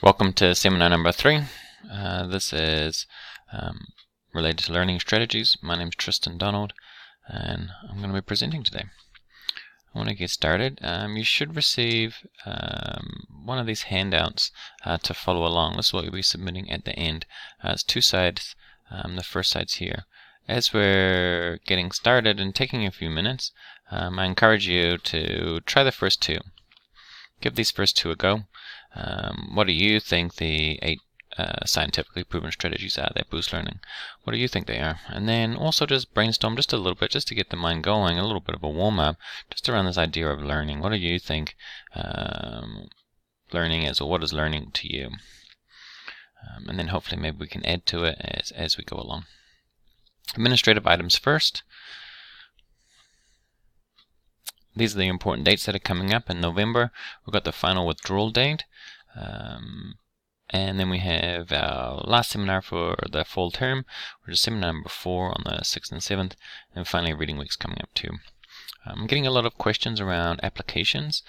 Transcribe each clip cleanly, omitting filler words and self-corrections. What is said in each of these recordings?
Welcome to seminar number 3. This is related to learning strategies. My name is Tristan Donald and I'm going to be presenting today. I want to get started. You should receive one of these handouts to follow along. This is what you'll be submitting at the end. It's two sides. The first side's here. As we're getting started and taking a few minutes, I encourage you to try the first two. Give these first two a go. What do you think the 8 scientifically proven strategies are that boost learning? What do you think they are? And then also just brainstorm just a little bit, just to get the mind going, a little bit of a warm-up, just around this idea of learning. What do you think learning is, or what is learning to you? And then hopefully maybe we can add to it as we go along. Administrative items first. These are the important dates that are coming up in November. We've got the final withdrawal date. And then we have our last seminar for the fall term, which is seminar number 4 on the 6th and 7th. And finally, reading week's coming up too. I'm getting a lot of questions around applications.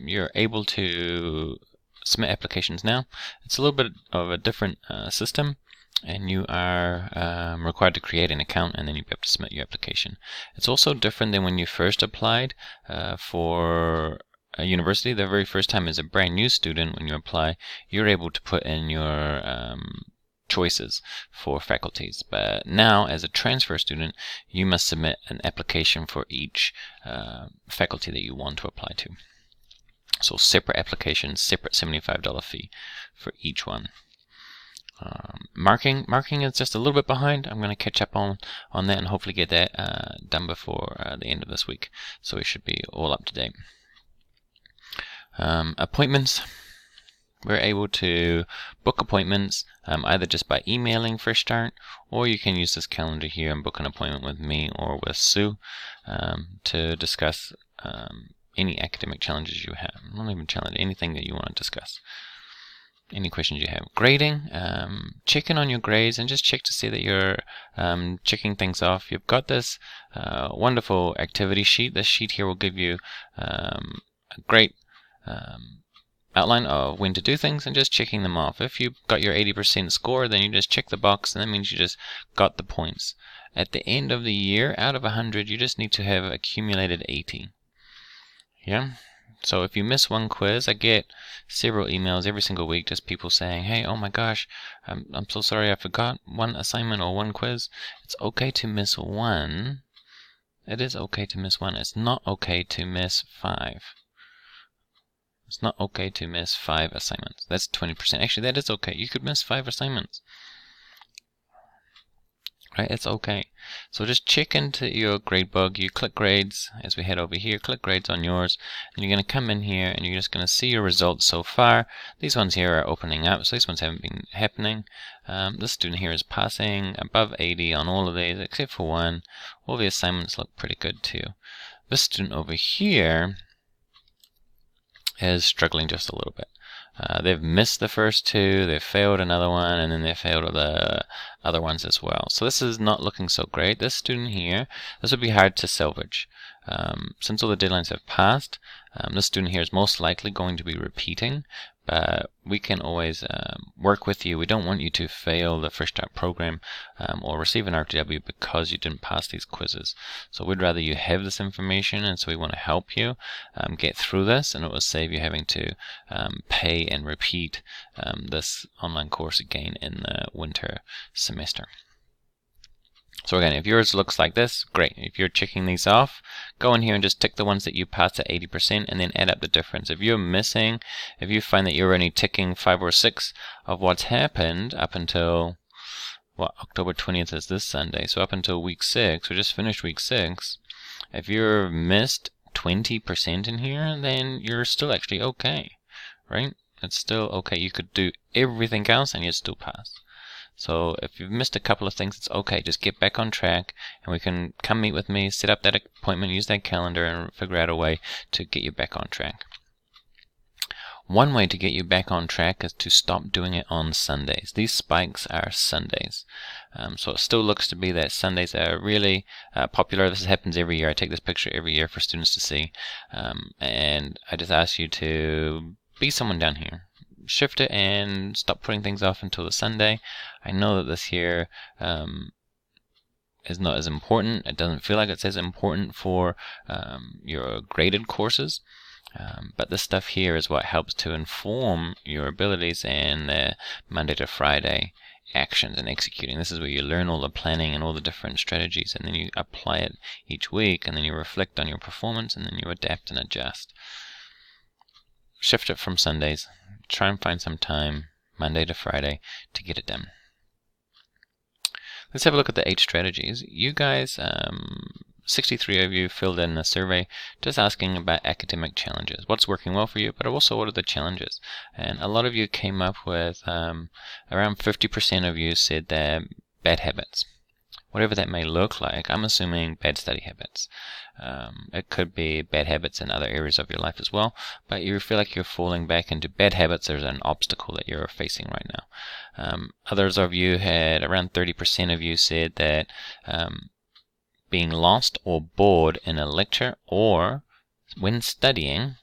You're able to submit applications now. It's a little bit of a different system. And you are required to create an account, and then you have to submit your application. It's also different than when you first applied for a university. The very first time as a brand new student, when you apply, you're able to put in your choices for faculties. But now, as a transfer student, you must submit an application for each faculty that you want to apply to. So separate applications, separate $75 fee for each one. Marking is just a little bit behind. I'm going to catch up on that and hopefully get that done before the end of this week, so we should be all up to date. Appointments. We're able to book appointments either just by emailing Fresh Start, or you can use this calendar here and book an appointment with me or with Sue to discuss any academic challenges you have. Not even challenge, anything that you want to discuss. Any questions you have. Grading, check in on your grades and just check to see that you're checking things off. You've got this wonderful activity sheet. This sheet here will give you a great outline of when to do things and just checking them off. If you've got your 80% score, then you just check the box, and that means you just got the points. At the end of the year, out of 100, you just need to have accumulated 80. Yeah? So if you miss one quiz, I get several emails every single week, just people saying, hey, oh my gosh, I'm so sorry I forgot one assignment or one quiz. It's okay to miss one. It is okay to miss one. It's not okay to miss 5. It's not okay to miss 5 assignments. That's 20%. Actually, that is okay. You could miss 5 assignments. Right, it's okay. So just check into your gradebook. You click grades as we head over here. Click grades on yours, and you're going to come in here and you're just going to see your results so far. These ones here are opening up, so these ones haven't been happening. This student here is passing above 80 on all of these except for one. All the assignments look pretty good too. This student over here is struggling just a little bit. They've missed the first 2, they've failed another one, and then they've failed the other ones as well. So this is not looking so great. This student here, this would be hard to salvage. Since all the deadlines have passed, this student here is most likely going to be repeating, but we can always work with you. We don't want you to fail the Fresh Start program or receive an RTW because you didn't pass these quizzes. So we'd rather you have this information, and so we want to help you get through this, and it will save you having to pay and repeat this online course again in the winter semester. So again, if yours looks like this, great. If you're checking these off, go in here and just tick the ones that you passed at 80% and then add up the difference. If you're missing, if you find that you're only ticking 5 or 6 of what's happened up until, well, October 20th is this Sunday, so up until week 6, we just finished week 6, if you're missed 20% in here, then you're still actually okay, right? It's still okay. You could do everything else and you'd still pass. So if you've missed a couple of things, it's okay. Just get back on track, and we can come meet with me, set up that appointment, use that calendar, and figure out a way to get you back on track. One way to get you back on track is to stop doing it on Sundays. These spikes are Sundays. So it still looks to be that Sundays are really popular. This happens every year. I take this picture every year for students to see. And I just ask you to be someone down here. shift it and stop putting things off until the Sunday. I know that this here is not as important. It doesn't feel like it's as important for your graded courses. But this stuff here is what helps to inform your abilities and the Monday to Friday actions and executing. This is where you learn all the planning and all the different strategies, and then you apply it each week, and then you reflect on your performance, and then you adapt and adjust. Shift it from Sundays. Try and find some time Monday to Friday to get it done. Let's have a look at the 8 strategies. You guys, 63 of you filled in a survey just asking about academic challenges. What's working well for you, but also what are the challenges? And a lot of you came up with, around 50% of you said that bad habits. Whatever that may look like, I'm assuming bad study habits. It could be bad habits in other areas of your life as well, but you feel like you're falling back into bad habits. There's an obstacle that you're facing right now. Others of you had, around 30% of you said that being lost or bored in a lecture or when studying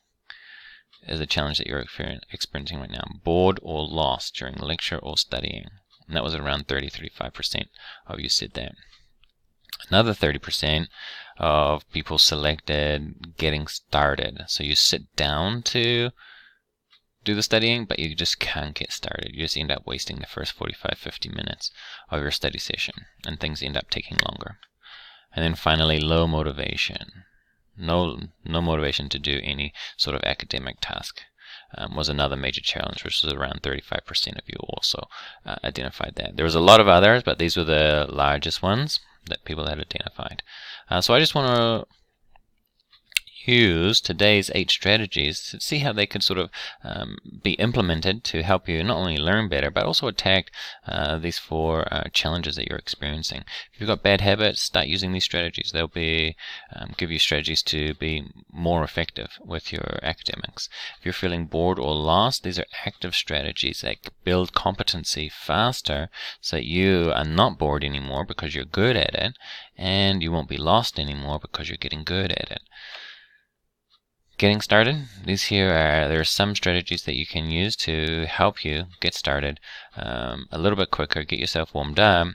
is a challenge that you're experiencing right now. Bored or lost during lecture or studying. And that was around 35% of you said that. Another 30% of people selected getting started. So you sit down to do the studying, but you just can't get started. You just end up wasting the first 45-50 minutes of your study session, and things end up taking longer. And then finally, low motivation. No motivation to do any sort of academic task was another major challenge, which was around 35% of you also identified that. There was a lot of others, but these were the largest ones that people had identified. So I just want to use today's 8 strategies to see how they could sort of be implemented to help you not only learn better, but also attack these 4 challenges that you're experiencing. If you've got bad habits, start using these strategies. They'll be give you strategies to be more effective with your academics. If you're feeling bored or lost, these are active strategies that build competency faster so that you are not bored anymore because you're good at it, and you won't be lost anymore because you're getting good at it. Getting started, there are some strategies that you can use to help you get started a little bit quicker, get yourself warmed up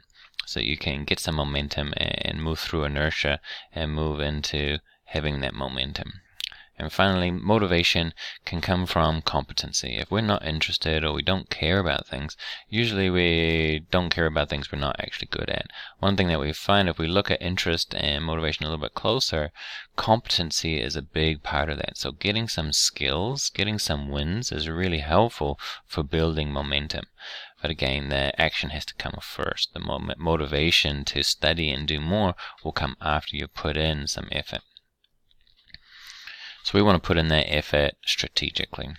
so you can get some momentum and move through inertia and move into having that momentum. And finally, motivation can come from competency. If we're not interested or we don't care about things, usually we don't care about things we're not actually good at. One thing that we find, if we look at interest and motivation a little bit closer, competency is a big part of that. So getting some skills, getting some wins is really helpful for building momentum. But again, the action has to come first. The motivation to study and do more will come after you put in some effort. So we want to put in that effort strategically.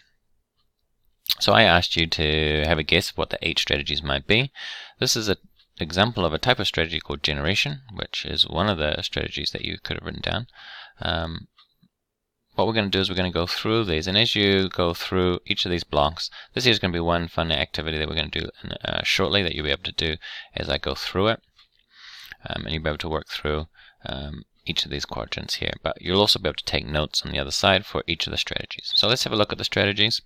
So I asked you to have a guess of what the 8 strategies might be. This is an example of a type of strategy called generation, which is one of the strategies that you could have written down. What we're going to do is we're going to go through these, and as you go through each of these blocks, this here is going to be one fun activity that we're going to do shortly that you'll be able to do as I go through it, and you'll be able to work through each of these quadrants here, but you'll also be able to take notes on the other side for each of the strategies. So let's have a look at the strategies.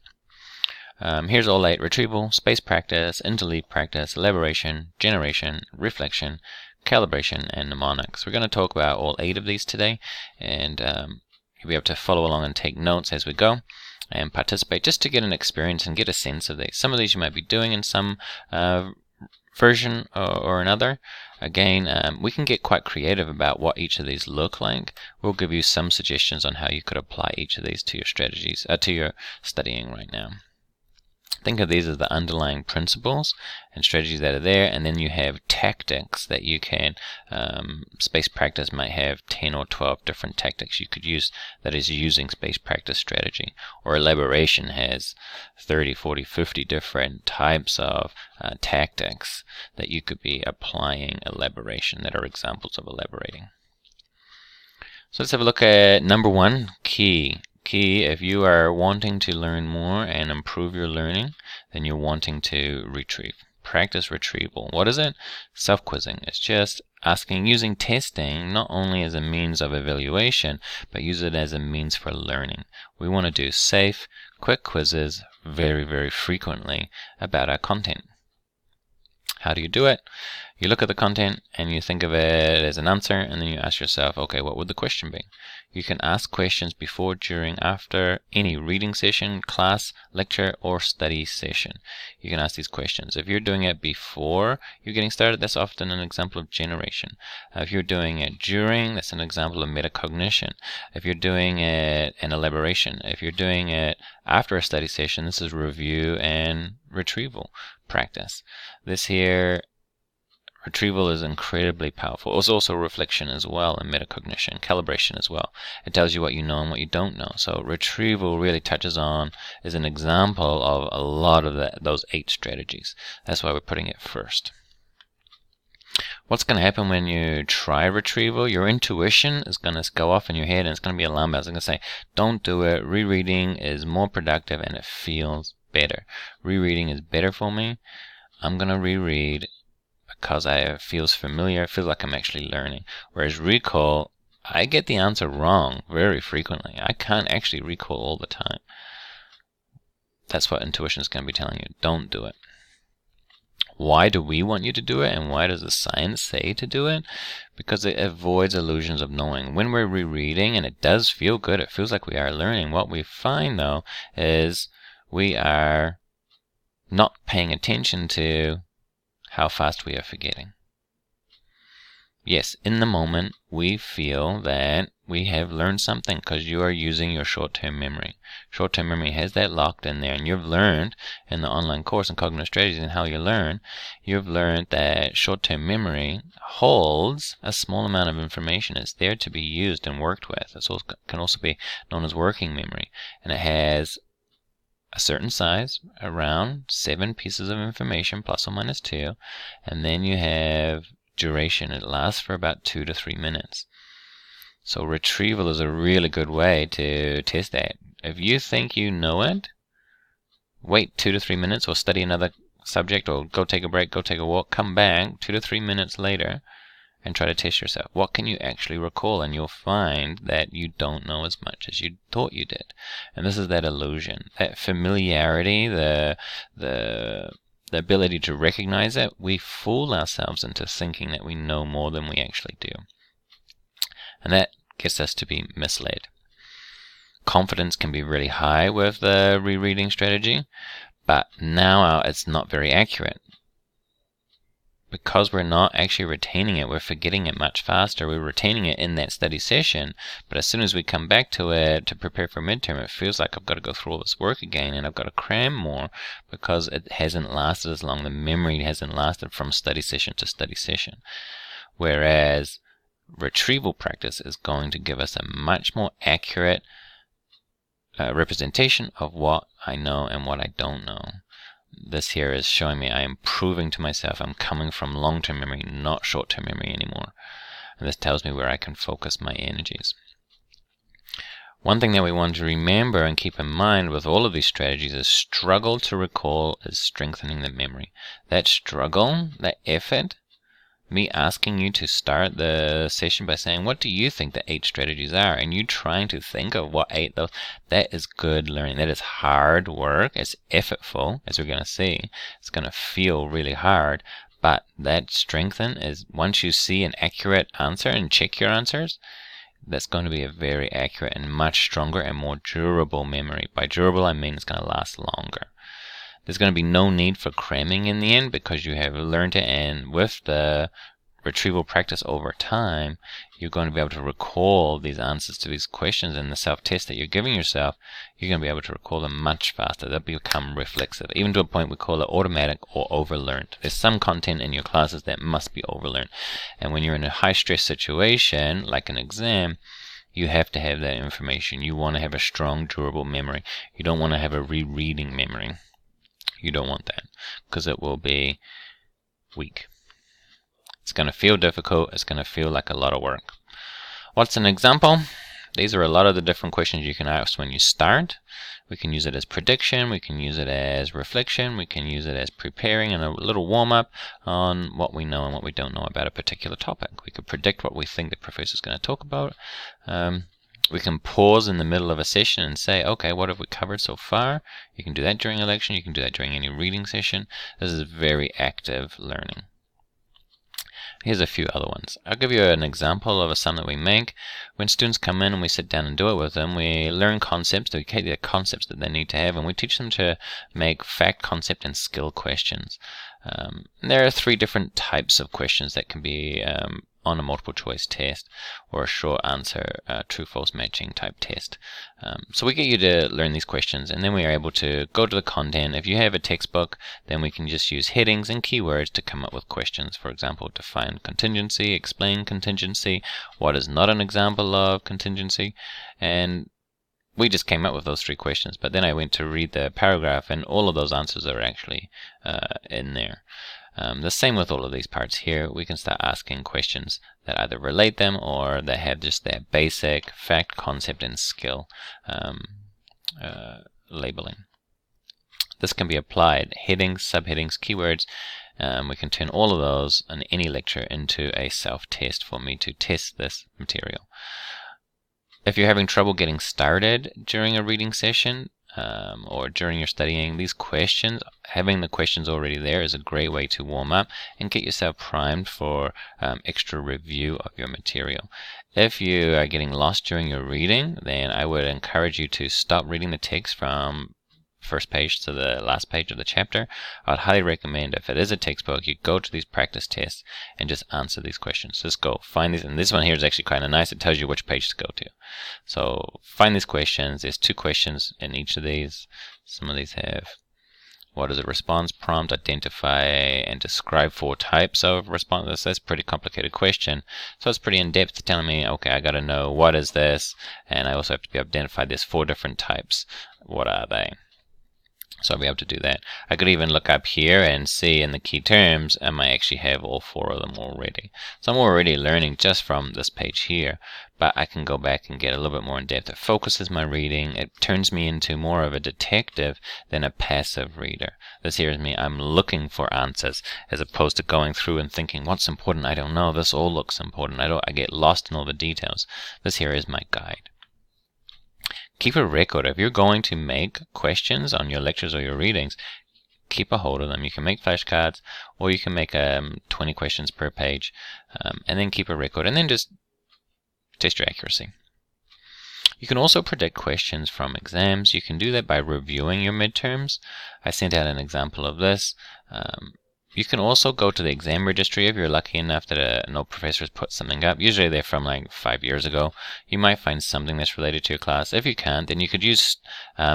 Here's all 8: retrieval, space practice, interleave practice, elaboration, generation, reflection, calibration, and mnemonics. We're going to talk about all 8 of these today, and you'll be able to follow along and take notes as we go and participate just to get an experience and get a sense of these. Some of these you might be doing in some version or another. Again, we can get quite creative about what each of these look like. We'll give you some suggestions on how you could apply each of these to your strategies, to your studying right now. Think of these as the underlying principles and strategies that are there, and then you have tactics that you can, space practice might have 10 or 12 different tactics you could use that is using space practice strategy, or elaboration has 30, 40, 50 different types of tactics that you could be applying elaboration that are examples of elaborating. So let's have a look at number 1, key. If you are wanting to learn more and improve your learning, then you're wanting to retrieve. Practice retrieval. What is it? Self-quizzing. It's just using testing not only as a means of evaluation, but use it as a means for learning. We want to do safe, quick quizzes, very, very frequently about our content. How do you do it? You look at the content and you think of it as an answer, and then you ask yourself, okay, what would the question be? You can ask questions before, during, after any reading session, class, lecture, or study session. You can ask these questions. If you're doing it before you're getting started, that's often an example of generation. If you're doing it during, that's an example of metacognition. If you're doing it in elaboration, if you're doing it after a study session, this is review and retrieval practice. This here, retrieval, is incredibly powerful. It's also reflection as well, and metacognition, calibration as well. It tells you what you know and what you don't know. So retrieval really touches on, is an example of a lot of those 8 strategies. That's why we're putting it first. What's going to happen when you try retrieval? Your intuition is going to go off in your head, and it's going to be alarm bells. It's going to say, don't do it. Rereading is more productive and it feels better. Rereading is better for me. I'm going to reread because it feels familiar, it feels like I'm actually learning. Whereas recall, I get the answer wrong very frequently. I can't actually recall all the time. That's what intuition is going to be telling you. Don't do it. Why do we want you to do it, and why does the science say to do it? Because it avoids illusions of knowing. When we're rereading, and it does feel good, it feels like we are learning, what we find though is we are not paying attention to how fast we are forgetting. Yes, in the moment we feel that we have learned something because you are using your short-term memory. Short-term memory has that locked in there, and you've learned in the online course on cognitive strategies and how you learn, you've learned that short-term memory holds a small amount of information. It's there to be used and worked with. It can also be known as working memory, and it has a certain size, around 7 pieces of information, plus or minus 2, and then you have duration. It lasts for about 2 to 3 minutes. So retrieval is a really good way to test that. If you think you know it, wait 2 to 3 minutes, or study another subject, or go take a break, go take a walk, come back 2 to 3 minutes later, and try to test yourself. What can you actually recall? And you'll find that you don't know as much as you thought you did. And this is that illusion, that familiarity, the ability to recognize it. We fool ourselves into thinking that we know more than we actually do. And that gets us to be misled. Confidence can be really high with the rereading strategy, but now it's not very accurate. Because we're not actually retaining it, we're forgetting it much faster. We're retaining it in that study session, but as soon as we come back to it to prepare for midterm, it feels like I've got to go through all this work again, and I've got to cram more because it hasn't lasted as long. The memory hasn't lasted from study session to study session. Whereas retrieval practice is going to give us a much more accurate representation of what I know and what I don't know. This here is showing me I am proving to myself I'm coming from long-term memory, not short-term memory anymore. And this tells me where I can focus my energies. One thing that we want to remember and keep in mind with all of these strategies is struggle to recall is strengthening the memory. That struggle, that effort, me asking you to start the session by saying, what do you think the 8 strategies are? And you trying to think of what 8 those, that is good learning. That is hard work. It's effortful, as we're going to see. It's going to feel really hard. But that strengthen is, once you see an accurate answer and check your answers, that's going to be a very accurate and much stronger and more durable memory. By durable, I mean it's going to last longer. There's going to be no need for cramming in the end because you have learned it, and with the retrieval practice over time, you're going to be able to recall these answers to these questions in the self-test that you're giving yourself. You're going to be able to recall them much faster. They'll become reflexive, even to a point we call it automatic or overlearned. There's some content in your classes that must be overlearned. And when you're in a high-stress situation, like an exam, you have to have that information. You want to have a strong, durable memory. You don't want to have a rereading memory. You don't want that because it will be weak. It's going to feel difficult. It's going to feel like a lot of work. What's an example? These are a lot of the different questions you can ask when you start. We can use it as prediction. We can use it as reflection. We can use it as preparing and a little warm-up on what we know and what we don't know about a particular topic. We could predict what we think the professor is going to talk about. We can pause in the middle of a session and say, okay, what have we covered so far? You can do that during a lecture. You can do that during any reading session. This is very active learning. Here's a few other ones. I'll give you an example of a sum that we make. When students come in and we sit down and do it with them, we learn concepts, we take the concepts that they need to have, and we teach them to make fact, concept, and skill questions. There are 3 different types of questions that can be on a multiple choice test or a short answer true-false matching type test. So we get you to learn these questions, and then we are able to go to the content. If you have a textbook, then we can just use headings and keywords to come up with questions. For example, define contingency, explain contingency, what is not an example of contingency, and we just came up with those 3 questions. But then I went to read the paragraph, and all of those answers are actually in there. The same with all of these parts here. We can start asking questions that either relate them or that have just their basic fact, concept, and skill labeling. This can be applied headings, subheadings, keywords. We can turn all of those in any lecture into a self-test for me to test this material. If you're having trouble getting started during a reading session, or during your studying, these questions, having the questions already there is a great way to warm up and get yourself primed for extra review of your material. If you are getting lost during your reading, then I would encourage you to stop reading the text from first page to the last page of the chapter. I'd highly recommend, if it is a textbook, you go to these practice tests and just answer these questions. Just go find these, and this one here is actually kind of nice. It tells you which page to go to. So find these questions. There's 2 questions in each of these. Some of these have what is a response prompt, identify and describe 4 types of responses. That's a pretty complicated question. So it's pretty in-depth, telling me, okay, I got to know what is this, and I also have to be able to identify there's 4 different types. What are they? So I'll be able to do that. I could even look up here and see in the key terms, I might actually have all 4 of them already. So I'm already learning just from this page here, but I can go back and get a little bit more in depth. It focuses my reading. It turns me into more of a detective than a passive reader. This here is me. I'm looking for answers as opposed to going through and thinking, what's important? I don't know. This all looks important. I get lost in all the details. This here is my guide. Keep a record. If you're going to make questions on your lectures or your readings, keep a hold of them. You can make flashcards, or you can make 20 questions per page, and then keep a record, and then just test your accuracy. You can also predict questions from exams. You can do that by reviewing your midterms. I sent out an example of this. You can also go to the exam registry if you're lucky enough that an old professor has put something up. Usually they're from like 5 years ago. You might find something that's related to your class. If you can't, then you could use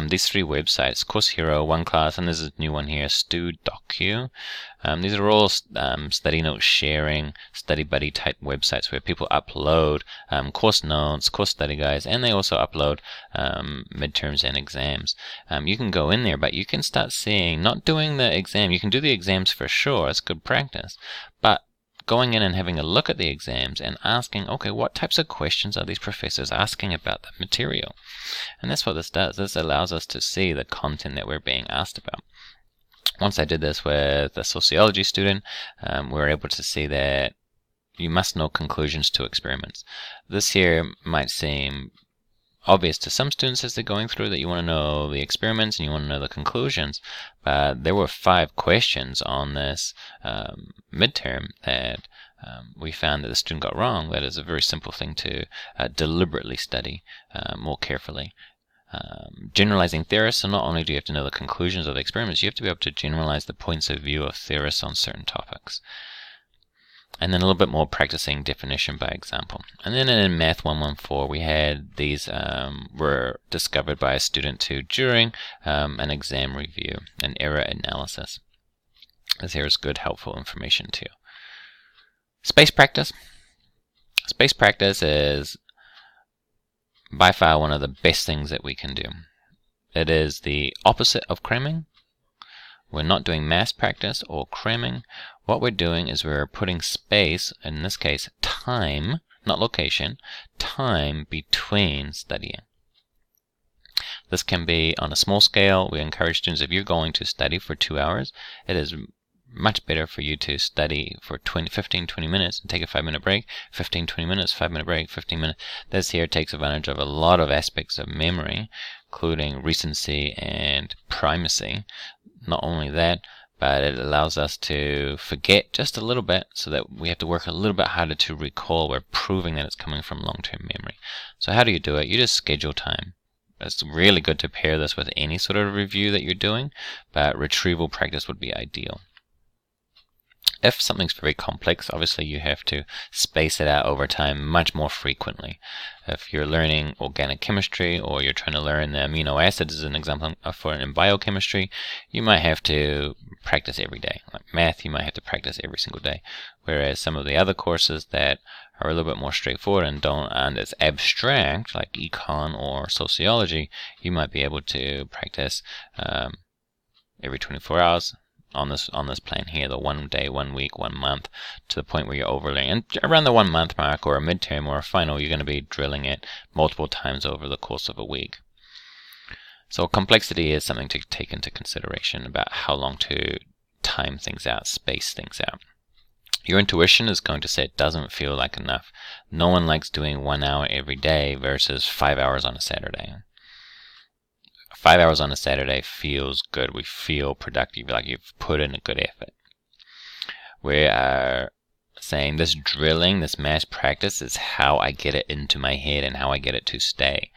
these 3 websites: Course Hero, OneClass, and there's a new one here, StuDocu. These are all study note sharing, study buddy type websites where people upload course notes, course study guides, and they also upload midterms and exams. You can go in there, but you can start seeing, not doing the exam. You can do the exams for sure, it's good practice, but going in and having a look at the exams and asking, okay, what types of questions are these professors asking about the material? And that's what this does. This allows us to see the content that we're being asked about. Once I did this with a sociology student, we were able to see that you must know conclusions to experiments. This here might seem obvious to some students as they're going through, that you want to know the experiments and you want to know the conclusions, but there were 5 questions on this midterm that we found that the student got wrong. That is a very simple thing to deliberately study more carefully. Generalizing theorists, so not only do you have to know the conclusions of the experiments, you have to be able to generalize the points of view of theorists on certain topics. And then a little bit more practicing definition by example. And then in Math 114, we had these were discovered by a student too during an exam review, an error analysis. This here is good, helpful information too. Space practice. Space practice is by far one of the best things that we can do. It is the opposite of cramming. We're not doing mass practice or cramming. What we're doing is we're putting space, in this case time, not location, time between studying. This can be on a small scale. We encourage students, if you're going to study for 2 hours, it is much better for you to study for 15-20 minutes and take a 5-minute break, 15-20 minutes, 5-minute break, 15 minutes. This here takes advantage of a lot of aspects of memory, including recency and primacy. Not only that, but it allows us to forget just a little bit, so that we have to work a little bit harder to recall. We're proving that it's coming from long-term memory. So how do you do it? You just schedule time. It's really good to pair this with any sort of review that you're doing, but retrieval practice would be ideal. If something's very complex, obviously you have to space it out over time much more frequently. If you're learning organic chemistry, or you're trying to learn the amino acids as an example for in biochemistry, you might have to practice every day. Like math, you might have to practice every single day. Whereas some of the other courses that are a little bit more straightforward and it's abstract, like econ or sociology, you might be able to practice every 24 hours. On this plan here, the 1 day, 1 week, 1 month, to the point where you're overlaying. And around the 1 month mark, or a midterm or a final, you're going to be drilling it multiple times over the course of a week. So complexity is something to take into consideration about how long to time things out, space things out. Your intuition is going to say it doesn't feel like enough. No one likes doing 1 hour every day versus 5 hours on a Saturday. 5 hours on a Saturday feels good. We feel productive, like you've put in a good effort. We are saying this drilling, this mass practice is how I get it into my head and how I get it to stay.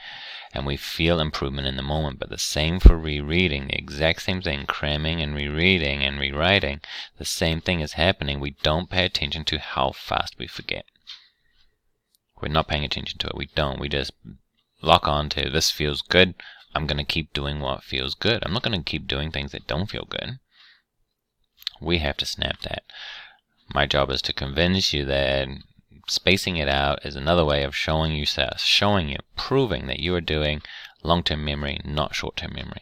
And we feel improvement in the moment, but the same for rereading, the exact same thing, cramming and rereading and rewriting, the same thing is happening. We don't pay attention to how fast we forget. We're not paying attention to it. We don't. We just lock on to this feels good. I'm going to keep doing what feels good. I'm not going to keep doing things that don't feel good. We have to snap that. My job is to convince you that spacing it out is another way of showing you, proving that you are doing long-term memory, not short-term memory.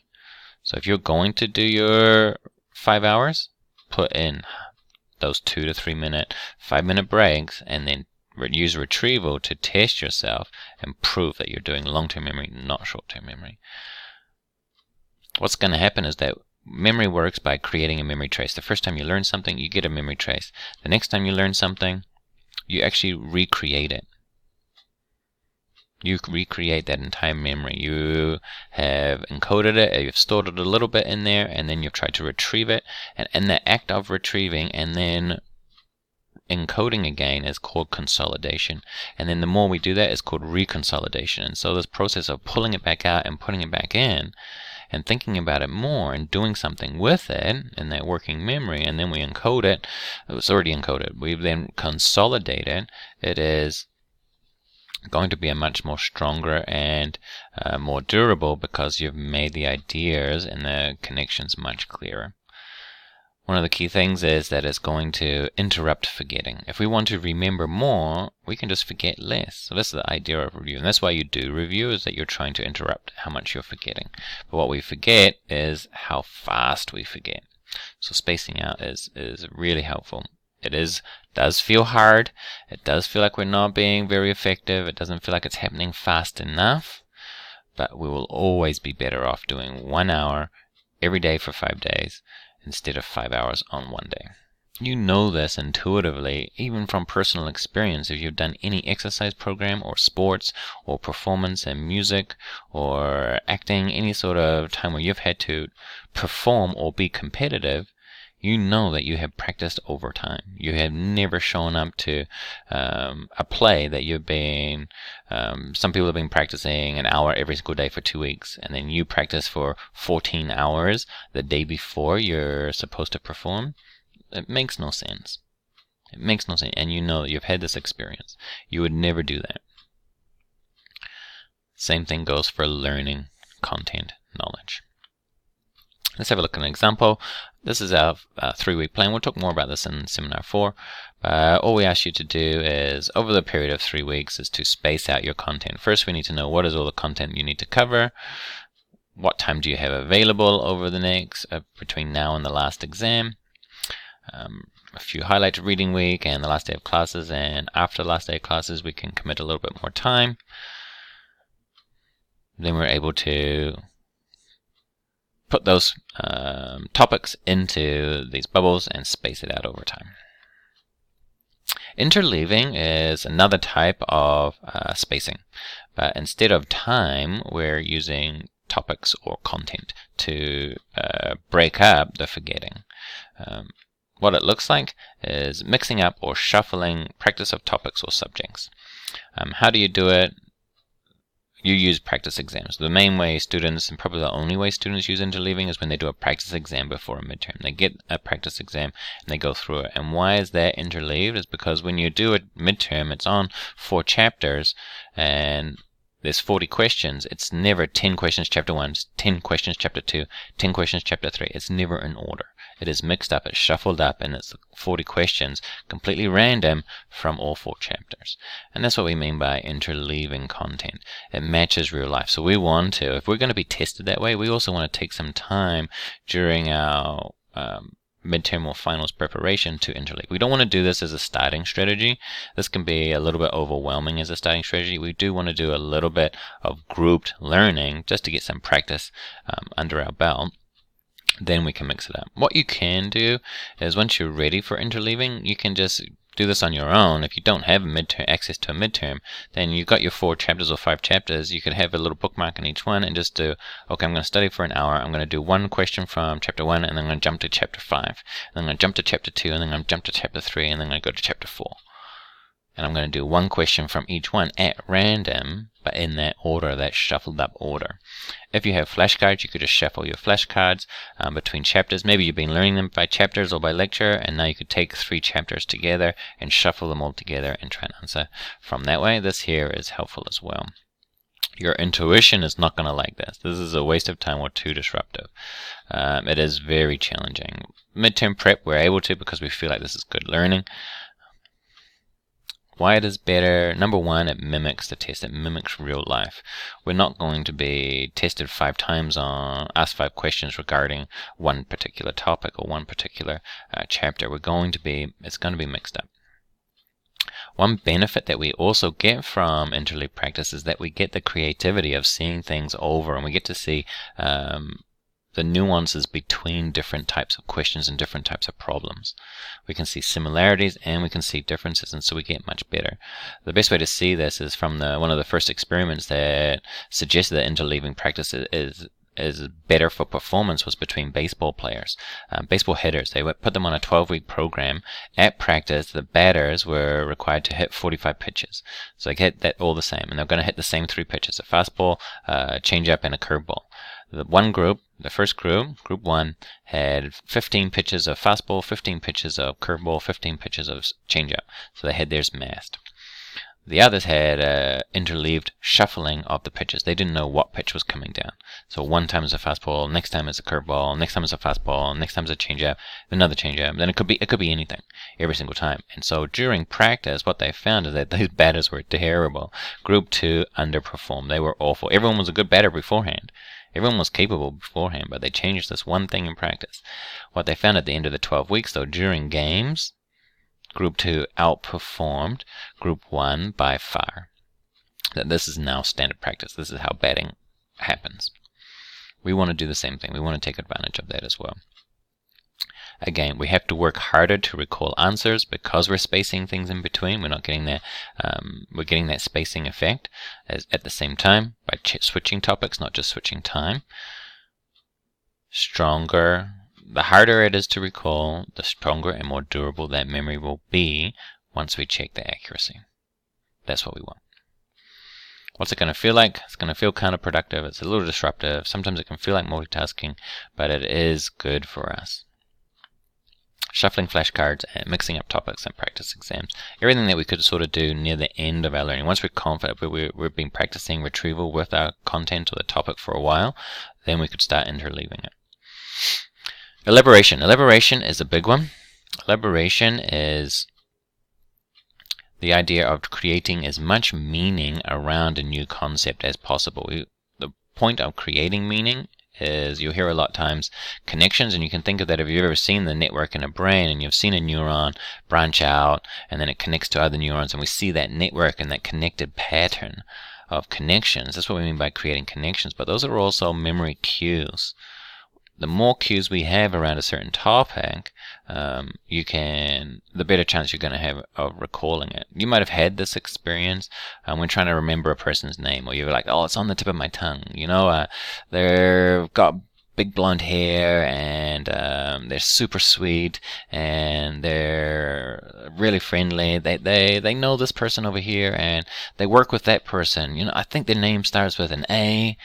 So if you're going to do your 5 hours, put in those 2 to 3 minute, 5-minute breaks, and then use retrieval to test yourself and prove that you're doing long-term memory, not short-term memory. What's going to happen is that memory works by creating a memory trace. The first time you learn something, you get a memory trace. The next time you learn something, you actually recreate it. You recreate that entire memory. You have encoded it, you've stored it a little bit in there, and then you've tried to retrieve it. And in the act of retrieving and then encoding again is called consolidation, and then the more we do that is called reconsolidation. And so this process of pulling it back out and putting it back in and thinking about it more and doing something with it in that working memory, and then we encode it. It's already encoded. We then consolidate it. It is going to be a much more stronger and more durable, because you've made the ideas and the connections much clearer. One of the key things is that it's going to interrupt forgetting. If we want to remember more, we can just forget less. So this is the idea of review. And that's why you do review, is that you're trying to interrupt how much you're forgetting. But what we forget is how fast we forget. So spacing out is really helpful. It does feel hard. It does feel like we're not being very effective. It doesn't feel like it's happening fast enough. But we will always be better off doing 1 hour every day for 5 days instead of 5 hours on 1 day. You know this intuitively, even from personal experience. If you've done any exercise program or sports or performance and music or acting, any sort of time where you've had to perform or be competitive, you know that you have practiced over time. You have never shown up to a play that you've been, some people have been practicing an hour every single day for 2 weeks, and then you practice for 14 hours the day before you're supposed to perform. It makes no sense. It makes no sense, and you know that you've had this experience. You would never do that. Same thing goes for learning content knowledge. Let's have a look at an example. This is our 3-week plan. We'll talk more about this in Seminar 4. All we ask you to do is, over the period of 3 weeks, is to space out your content. First, we need to know what is all the content you need to cover. What time do you have available over the next, between now and the last exam. A few highlights of reading week and the last day of classes, and after the last day of classes we can commit a little bit more time. Then we're able to put those topics into these bubbles and space it out over time. Interleaving is another type of spacing, but instead of time, we're using topics or content to break up the forgetting. What it looks like is mixing up or shuffling practice of topics or subjects. How do you do it? You use practice exams. The main way students, and probably the only way students use interleaving, is when they do a practice exam before a midterm. They get a practice exam and they go through it. And why is that interleaved? Is because when you do a midterm, it's on 4 chapters and there's 40 questions. It's never 10 questions chapter 1, 10 questions chapter 2, 10 questions chapter 3. It's never in order. It is mixed up, it's shuffled up, and it's 40 questions, completely random from all 4 chapters. And that's what we mean by interleaving content. It matches real life. So we want to, if we're going to be tested that way, we also want to take some time during our midterm or finals preparation to interleave. We don't want to do this as a starting strategy. This can be a little bit overwhelming as a starting strategy. We do want to do a little bit of grouped learning just to get some practice under our belt. Then we can mix it up. What you can do is once you're ready for interleaving, you can just do this on your own. If you don't have access to a midterm, then you've got your 4 chapters or 5 chapters. You could have a little bookmark in each one and just do, okay, I'm going to study for an hour. I'm going to do 1 question from chapter 1, and then I'm going to jump to chapter 5. And then I'm going to jump to chapter 2, and then I'm going to jump to chapter 3, and then I'm going to go to chapter 4. And I'm going to do 1 question from each one at random, but in that order, that shuffled up order. If you have flashcards, you could just shuffle your flashcards between chapters. Maybe you've been learning them by chapters or by lecture, and now you could take 3 chapters together and shuffle them all together and try and answer from that way. This here is helpful as well. Your intuition is not going to like this. This is a waste of time or too disruptive. It is very challenging. Midterm prep, we're able to because we feel like this is good learning. Why it is better? Number 1, it mimics the test. It mimics real life. We're not going to be tested 5 times on ask 5 questions regarding one particular topic or one particular chapter. It's going to be mixed up. One benefit that we also get from interleave practice is that we get the creativity of seeing things over, and we get to see the nuances between different types of questions and different types of problems. We can see similarities and we can see differences, and so we get much better. The best way to see this is from one of the first experiments that suggested that interleaving practice is better for performance was between baseball players, baseball hitters. They would put them on a 12-week program. At practice, the batters were required to hit 45 pitches. So they hit that all the same, and they're going to hit the same 3 pitches: a fastball, changeup, and a curveball. The first group, group 1, had 15 pitches of fastball, 15 pitches of curveball, 15 pitches of changeup. So they had theirs masked. The others had interleaved shuffling of the pitches. They didn't know what pitch was coming down. So one time is a fastball, next time is a curveball, next time is a fastball, next time is a changeup, another changeup. Then it could be anything every single time. And so during practice, what they found is that these batters were terrible. Group 2 underperformed. They were awful. Everyone was a good batter beforehand. Everyone was capable beforehand, but they changed this one thing in practice. What they found at the end of the 12 weeks, though, during games, Group 2 outperformed Group 1 by far. This is now standard practice. This is how batting happens. We want to do the same thing. We want to take advantage of that as well. Again, we have to work harder to recall answers because we're spacing things in between. We're not getting that. We're getting that spacing effect at the same time by switching topics, not just switching time. The harder it is to recall, the stronger and more durable that memory will be once we check the accuracy. That's what we want. What's it going to feel like? It's going to feel counterproductive. It's a little disruptive. Sometimes it can feel like multitasking, but it is good for us. Shuffling flashcards and mixing up topics and practice exams. Everything that we could sort of do near the end of our learning. Once we're confident we've been practicing retrieval with our content or the topic for a while, then we could start interleaving it. Elaboration. Elaboration is a big one. Elaboration is the idea of creating as much meaning around a new concept as possible. The point of creating meaning is, you'll hear a lot of times connections, and you can think of that if you've ever seen the network in a brain and you've seen a neuron branch out and then it connects to other neurons, and we see that network and that connected pattern of connections. That's what we mean by creating connections, but those are also memory cues. the more cues we have around a certain topic, the better chance you're going to have of recalling it. You might have had this experience when trying to remember a person's name, or you're like, oh, it's on the tip of my tongue. They've got big blonde hair, and they're super sweet, and they're really friendly. They know this person over here, and they work with that person. I think their name starts with an A.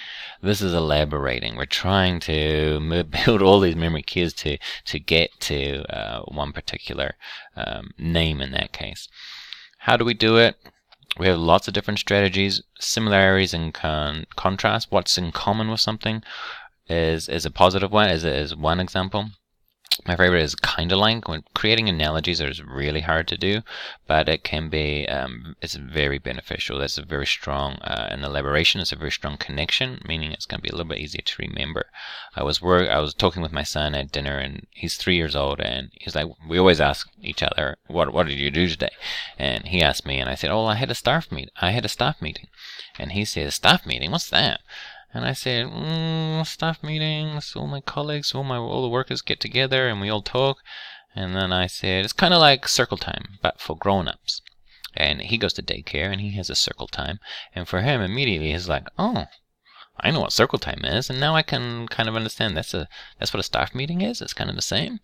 This is elaborating. We're trying to build all these memory cues to get to one particular name in that case. How do we do it? We have lots of different strategies, similarities and contrast. What's in common with something is a positive one, is one example. My favorite is kind of like. When creating analogies is really hard to do, but it can be, it's very beneficial. That's a very strong, in elaboration, it's a very strong connection, meaning it's going to be a little bit easier to remember. I was talking with my son at dinner, and he's 3 years old, and he's like, we always ask each other, what did you do today? And he asked me, and I said, oh, I had a staff meeting. And he said, a staff meeting? What's that? And I said, staff meetings, all my colleagues, all the workers get together and we all talk. And then I said, it's kind of like circle time, but for grown-ups. And he goes to daycare and he has a circle time. And for him, immediately, he's like, oh, I know what circle time is. And now I can kind of understand that's what a staff meeting is. It's kind of the same.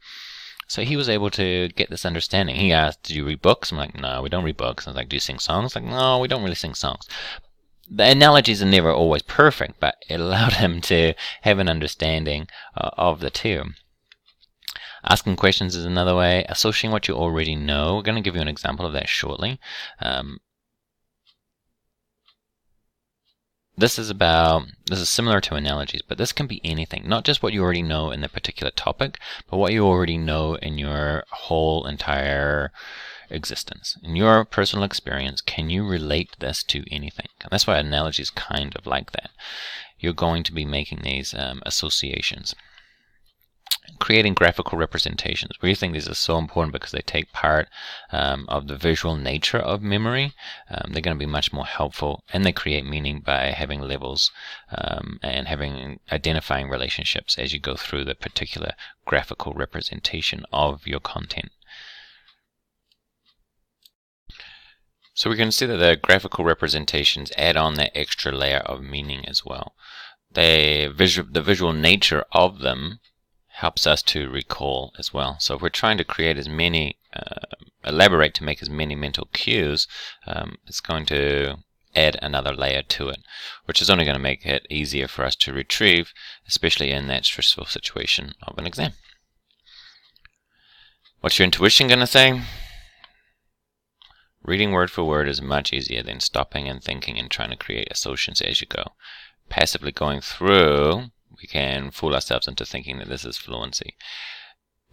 So he was able to get this understanding. He asked, do you read books? I'm like, no, we don't read books. I was like, do you sing songs? Like, no, we don't really sing songs. The analogies are never always perfect, but it allowed him to have an understanding of the two. Asking questions is another way. Associating what you already know. We're going to give you an example of that shortly. This is similar to analogies, but this can be anything. Not just what you already know in the particular topic, but what you already know in your whole entire existence. In your personal experience, can you relate this to anything? And that's why analogy is kind of like that. You're going to be making these associations. Creating graphical representations. We think these are so important because they take part of the visual nature of memory. They're going to be much more helpful, and they create meaning by having levels and identifying relationships as you go through the particular graphical representation of your content. So we can see that the graphical representations add on that extra layer of meaning as well. The visual nature of them helps us to recall as well. So if we're trying to create as many, elaborate to make as many mental cues, it's going to add another layer to it, which is only going to make it easier for us to retrieve, especially in that stressful situation of an exam. What's your intuition going to say? Reading word for word is much easier than stopping and thinking and trying to create associations as you go. Passively going through, we can fool ourselves into thinking that this is fluency.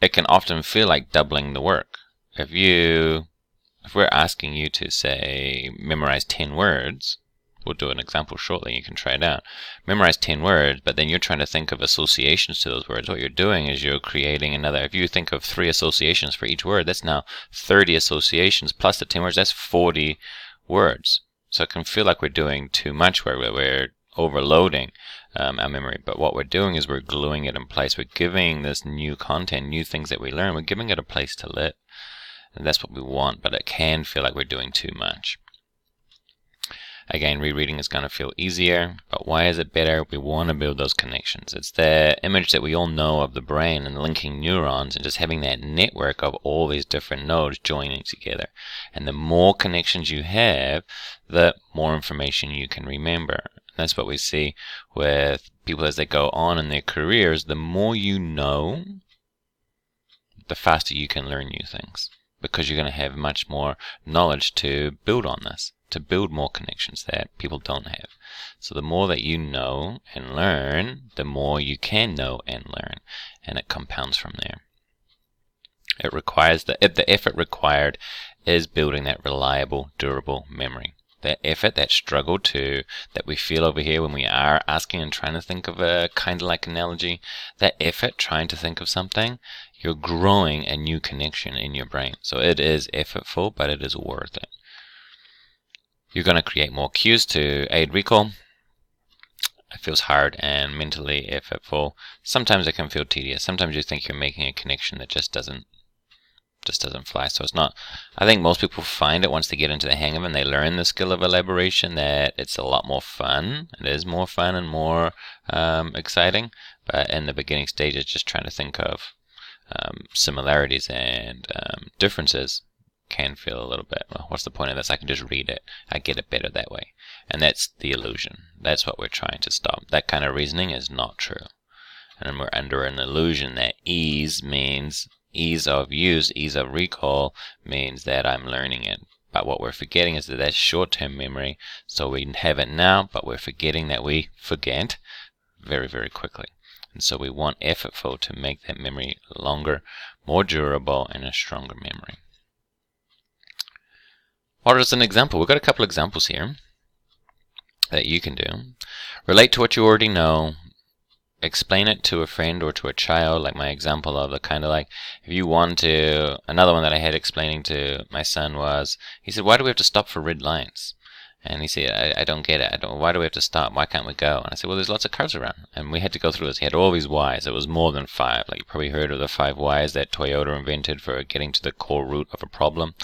It can often feel like doubling the work. If we're asking you to, say, memorize 10 words, we'll do an example shortly, you can try it out. Memorize 10 words, but then you're trying to think of associations to those words. What you're doing is you're creating another. If you think of 3 associations for each word, that's now 30 associations plus the 10 words, that's 40 words. So it can feel like we're doing too much work, where we're overloading our memory. But what we're doing is we're gluing it in place. We're giving this new content, new things that we learn, we're giving it a place to live. And that's what we want, but it can feel like we're doing too much. Again, rereading is going to feel easier, but why is it better? We want to build those connections. It's the image that we all know of the brain and linking neurons and just having that network of all these different nodes joining together. And the more connections you have, the more information you can remember. That's what we see with people as they go on in their careers. The more you know, the faster you can learn new things, because you're going to have much more knowledge to build on this, to build more connections that people don't have. So the more that you know and learn, the more you can know and learn, and it compounds from there. It requires the effort required is building that reliable, durable memory. That effort, that struggle that we feel over here when we are asking and trying to think of a kind of like analogy, that effort trying to think of something, you're growing a new connection in your brain. So it is effortful, but it is worth it. You're going to create more cues to aid recall. it feels hard and mentally effortful. Sometimes it can feel tedious. Sometimes you think you're making a connection that just doesn't fly. So it's not, I think most people find it once they get into the hang of it and they learn the skill of elaboration that it's a lot more fun. It is more fun and more exciting, but in the beginning stages, just trying to think of similarities and differences can feel a little bit, well, what's the point of this? I can just read it. I get it better that way. And that's the illusion. That's what we're trying to stop. That kind of reasoning is not true. And we're under an illusion that ease means ease of use, ease of recall means that I'm learning it. But what we're forgetting is that that's short-term memory. So we have it now, but we're forgetting that we forget very, very quickly. And so we want effortful to make that memory longer, more durable, and a stronger memory. What is an example? We've got a couple examples here that you can do. Relate to what you already know. Explain it to a friend or to a child, like my example of the kind of like, if you want to, another one that I had explaining to my son was, he said, why do we have to stop for red lights? And he said, I don't get it. Why do we have to stop? Why can't we go? And I said, well, there's lots of cars around. And we had to go through this. He had all these whys. It was more than 5. Like you probably heard of the 5 whys that Toyota invented for getting to the core root of a problem.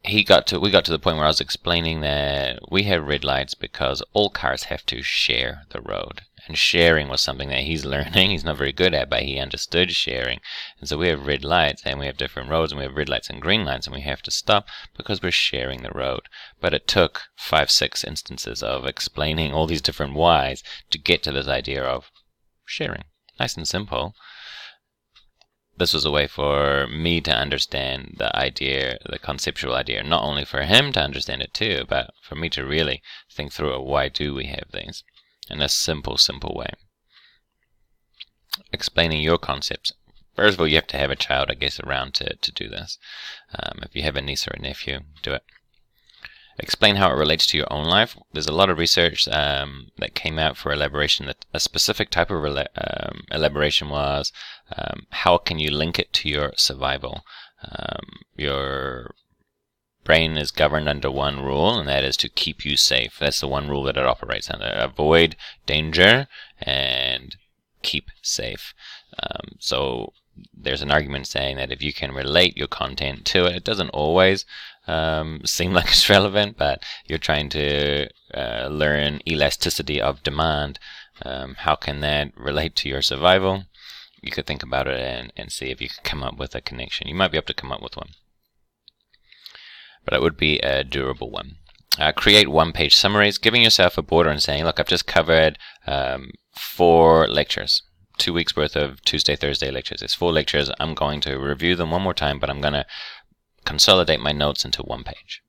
We got to the point where I was explaining that we have red lights because all cars have to share the road. And sharing was something that he's learning. He's not very good at, but he understood sharing. And so we have red lights, and we have different roads, and we have red lights and green lights, and we have to stop because we're sharing the road. But it took 5, 6 instances of explaining all these different whys to get to this idea of sharing. Nice and simple. This was a way for me to understand the idea, the conceptual idea, not only for him to understand it too, but for me to really think through why do we have these in a simple way. Explaining your concepts. First of all, you have to have a child, I guess, around to do this. If you have a niece or a nephew, do it. Explain how it relates to your own life. There's a lot of research that came out for elaboration that a specific type of elaboration was how can you link it to your survival. Your brain is governed under one rule, and that is to keep you safe. That's the one rule that it operates under. Avoid danger and keep safe. So there's an argument saying that if you can relate your content to it, it doesn't always seem like it's relevant, but you're trying to learn elasticity of demand. How can that relate to your survival? You could think about it and see if you can come up with a connection. You might be able to come up with one, but it would be a durable one. Create one-page summaries, giving yourself a border and saying, look, I've just covered 4 lectures. 2 weeks worth of Tuesday, Thursday lectures. It's 4 lectures. I'm going to review them one more time, but I'm going to consolidate my notes into 1 page.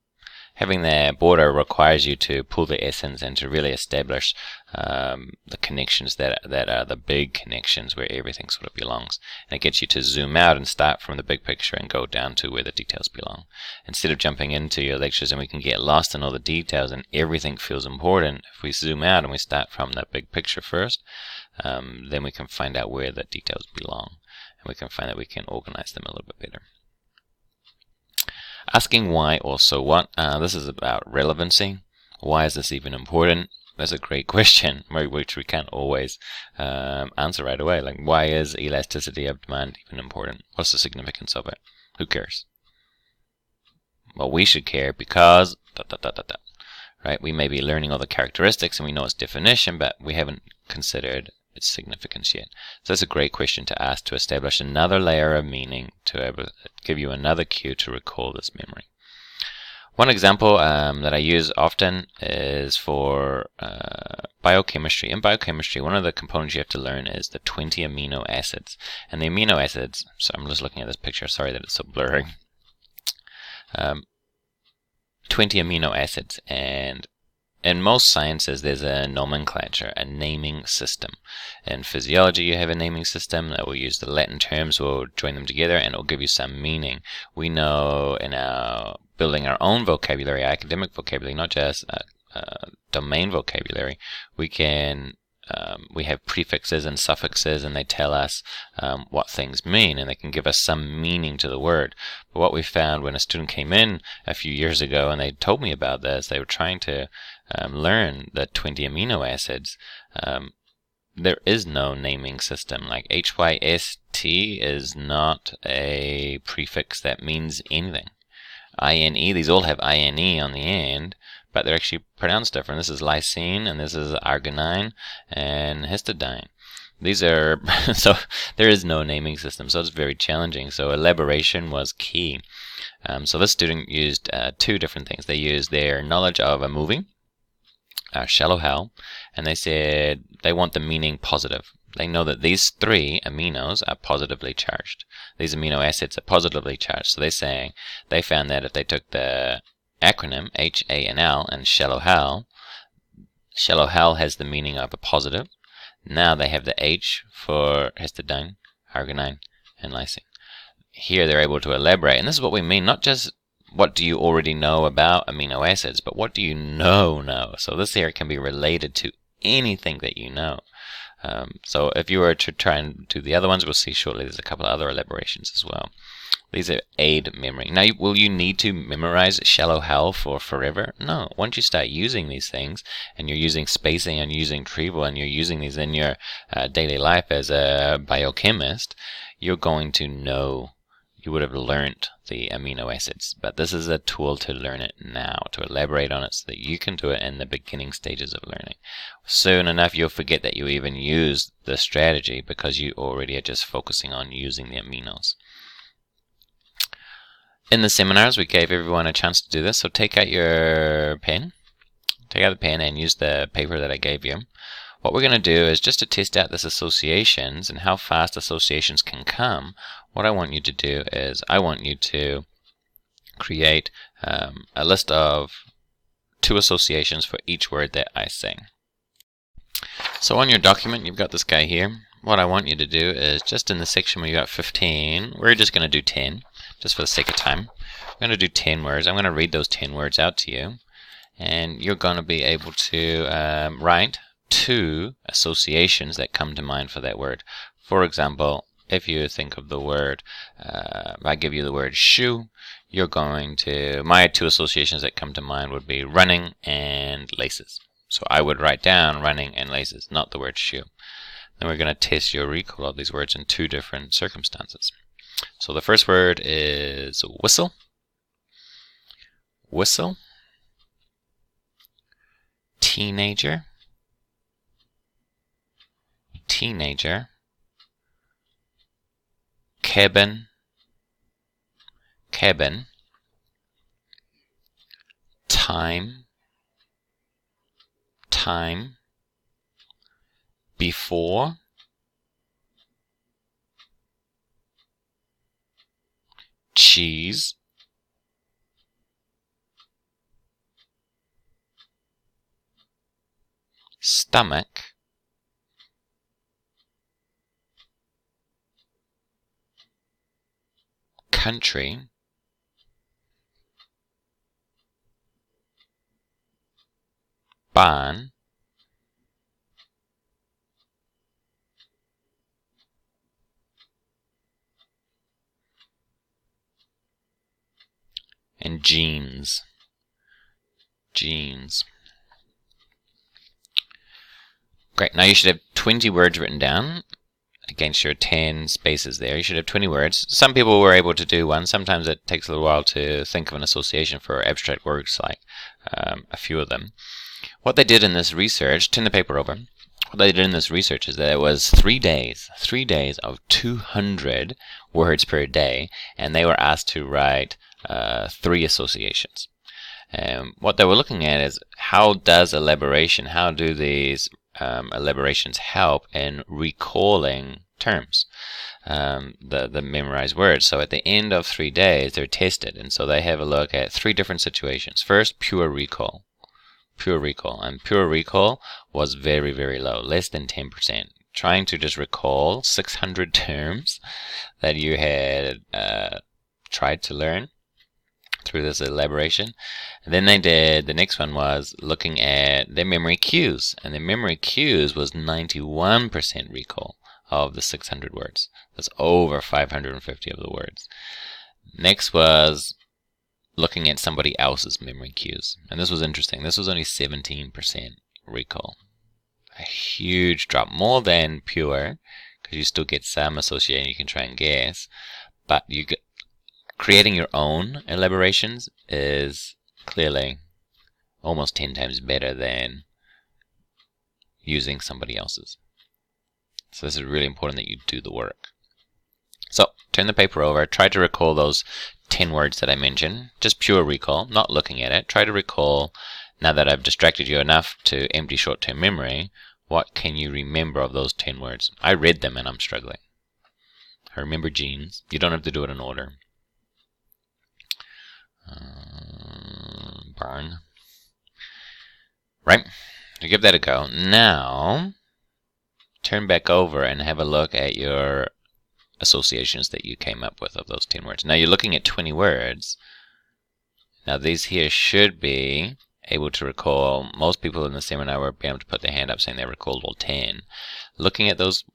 Having that border requires you to pull the essence and to really establish the connections that are the big connections where everything sort of belongs. And it gets you to zoom out and start from the big picture and go down to where the details belong. Instead of jumping into your lectures and we can get lost in all the details and everything feels important, if we zoom out and we start from that big picture first, then we can find out where the details belong. And we can find that we can organize them a little bit better. Asking why or so what. This is about relevancy. Why is this even important? That's a great question, which we can't always answer right away. Like, why is elasticity of demand even important? What's the significance of it? Who cares? Well, we should care because right? We may be learning all the characteristics and we know its definition, but we haven't considered its significance yet. So that's a great question to ask to establish another layer of meaning, to give you another cue to recall this memory. One example that I use often is for biochemistry. In biochemistry, one of the components you have to learn is the 20 amino acids. And the amino acids, so I'm just looking at this picture, sorry that it's so blurry. 20 amino acids, and in most sciences there's a nomenclature, a naming system. In physiology you have a naming system that will use the Latin terms, we'll join them together and it'll give you some meaning. We know in our building our own vocabulary, academic vocabulary, not just domain vocabulary, we can we have prefixes and suffixes, and they tell us what things mean, and they can give us some meaning to the word. But what we found when a student came in a few years ago and they told me about this, they were trying to learn the 20 amino acids. There is no naming system. Like HYST is not a prefix that means anything. INE, these all have INE on the end, but they're actually pronounced different. This is lysine, and this is arginine and histidine. These are, so there is no naming system, so it's very challenging. So elaboration was key. So this student used two different things. They used their knowledge of a movie, Shallow Hal, and they said they want the meaning positive. They know that these 3 aminos are positively charged. These amino acids are positively charged. So they're saying they found that if they took the acronym HANL and Shallow Hal has the meaning of a positive. Now they have the H for histidine, arginine, and lysine. Here they're able to elaborate, and this is what we mean, not just what do you already know about amino acids, but what do you know? So this here can be related to anything that you know. So if you were to try and do the other ones, we'll see shortly, there's a couple of other elaborations as well. These are aid memory. Now, will you need to memorize Shallow Hal for forever? No. Once you start using these things, and you're using spacing and using Retrieval, and you're using these in your daily life as a biochemist, you're going to know. You would have learned the amino acids, but this is a tool to learn it now, to elaborate on it so that you can do it in the beginning stages of learning. Soon enough, you'll forget that you even used the strategy because you already are just focusing on using the aminos. In the seminars, we gave everyone a chance to do this, so take out your pen. Take out the pen and use the paper that I gave you. What we're going to do is just to test out this associations and how fast associations can come. What I want you to do is I want you to create a list of 2 associations for each word that I say. So on your document, you've got this guy here. What I want you to do is just in the section where you got 15, we're just going to do 10, just for the sake of time. I'm going to do 10 words. I'm going to read those 10 words out to you, and you're going to be able to write 2 associations that come to mind for that word. For example, if you think of the word, if I give you the word shoe, you're going to, my 2 associations that come to mind would be running and laces. So I would write down running and laces, not the word shoe. Then we're going to test your recall of these words in 2 different circumstances. So the first word is whistle. Whistle. Teenager. Teenager. Cabin. Cabin. Time. Time. Before. Cheese. Stomach. Country. Barn. And jeans. Jeans. Great. Now you should have 20 words written down against your 10 spaces there. You should have 20 words. Some people were able to do one. Sometimes it takes a little while to think of an association for abstract words, like a few of them. What they did in this research, turn the paper over. What they did in this research is that it was 3 days of 200 words per day, and they were asked to write 3 associations. What they were looking at is how does elaboration, how do these elaborations help in recalling terms, the memorized words. So at the end of 3 days, they're tested, and so they have a look at 3 different situations. First, pure recall. Pure recall. And pure recall was very, very low, less than 10%. Trying to just recall 600 terms that you had tried to learn. through this elaboration. And then they did, the next one was looking at their memory cues, and their memory cues was 91% recall of the 600 words. That's over 550 of the words. Next was looking at somebody else's memory cues, and this was interesting. This was only 17% recall. A huge drop, more than pure, because you still get some association you can try and guess, but you get creating your own elaborations is clearly almost 10 times better than using somebody else's. So this is really important that you do the work. So turn the paper over, try to recall those 10 words that I mentioned, just pure recall, not looking at it. Try to recall, now that I've distracted you enough to empty short-term memory, what can you remember of those 10 words? I read them and I'm struggling. I remember jeans. You don't have to do it in order. Barn. Right? So give that a go. Now, turn back over and have a look at your associations that you came up with of those 10 words. Now you're looking at 20 words. Now these here should be able to recall. Most people in the seminar were able to put their hand up saying they recalled all 10. Looking at those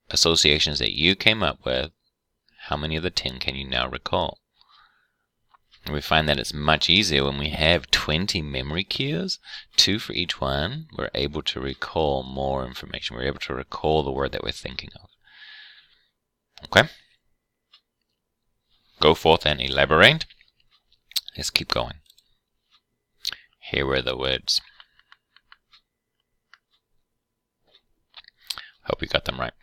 associations that you came up with, how many of the 10 can you now recall? And we find that it's much easier when we have 20 memory cues, 2 for each one. We're able to recall more information. We're able to recall the word that we're thinking of. Okay? Go forth and elaborate. Let's keep going. Here were the words. Hope you got them right.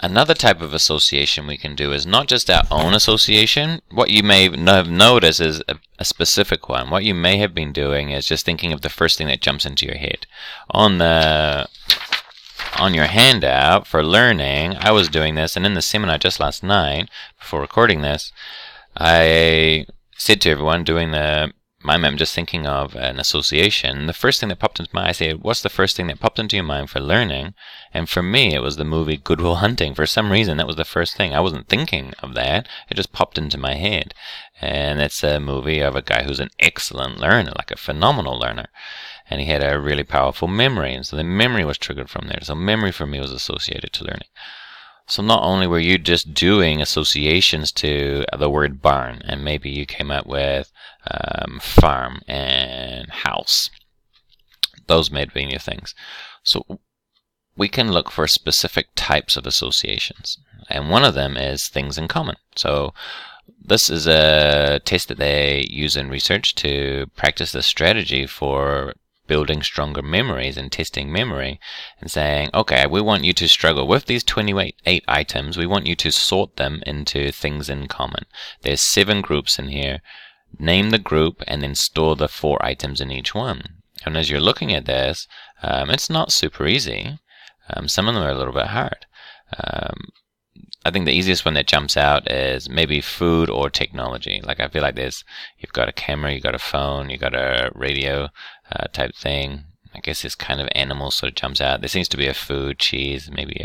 Another type of association we can do is not just our own association. What you may have noticed is a specific one. What you may have been doing is just thinking of the first thing that jumps into your head. On your handout for learning, I was doing this, and in the seminar just last night, before recording this, I said to everyone doing the mind map, just thinking of an association, the first thing that popped into my mind, I said, what's the first thing that popped into your mind for learning? And for me, it was the movie Good Will Hunting. For some reason, that was the first thing. I wasn't thinking of that. It just popped into my head. And it's a movie of a guy who's an excellent learner, like a phenomenal learner. And he had a really powerful memory. And so the memory was triggered from there. So memory for me was associated to learning. So not only were you just doing associations to the word barn, and maybe you came up with farm and house. Those may be new things. So we can look for specific types of associations. And one of them is things in common. So this is a test that they use in research to practice the strategy for building stronger memories and testing memory, and saying, okay, we want you to struggle with these 28 items. We want you to sort them into things in common. There's 7 groups in here. Name the group and then store the 4 items in each one. And as you're looking at this, it's not super easy. Some of them are a little bit hard. I think the easiest one that jumps out is maybe food or technology. Like I feel like you've got a camera, you've got a phone, you've got a radio type thing. I guess this kind of animal sort of jumps out. There seems to be a food, cheese, maybe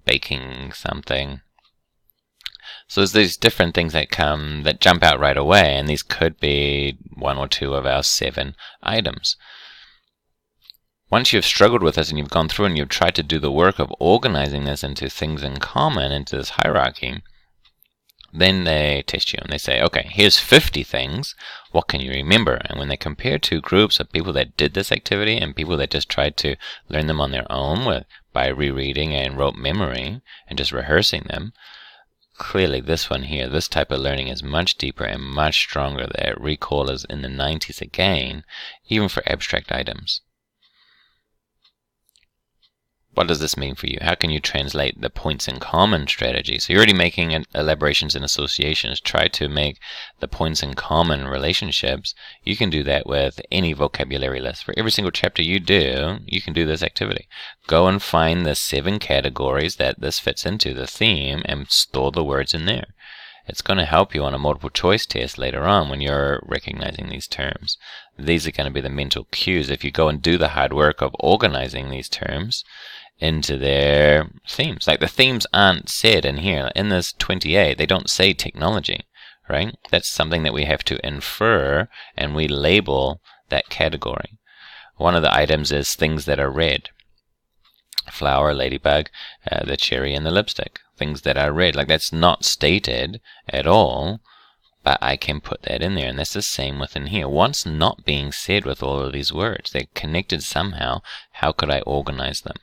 baking something. So there's these different things that jump out right away, and these could be 1 or 2 of our 7 items. Once you've struggled with this and you've gone through and you've tried to do the work of organizing this into things in common, into this hierarchy, then they test you and they say, okay, here's 50 things. What can you remember? And when they compare 2 groups of people that did this activity and people that just tried to learn them on their own by rereading and rote memory and just rehearsing them, clearly this one here, this type of learning is much deeper and much stronger. That recall is in the 90s again, even for abstract items. What does this mean for you? How can you translate the points in common strategy? So you're already making elaborations and associations. Try to make the points in common relationships. You can do that with any vocabulary list. For every single chapter you do, you can do this activity. Go and find the 7 categories that this fits into, the theme, and store the words in there. It's going to help you on a multiple choice test later on when you're recognizing these terms. These are going to be the mental cues. If you go and do the hard work of organizing these terms into their themes. Like the themes aren't said in here. In this 28, they don't say technology. right? That's something that we have to infer, and we label that category. One of the items is things that are red. Flower, ladybug, the cherry, and the lipstick. Things that are red. Like, that's not stated at all, but I can put that in there, and that's the same within here. What's not being said with all of these words? They're connected somehow. How could I organize them?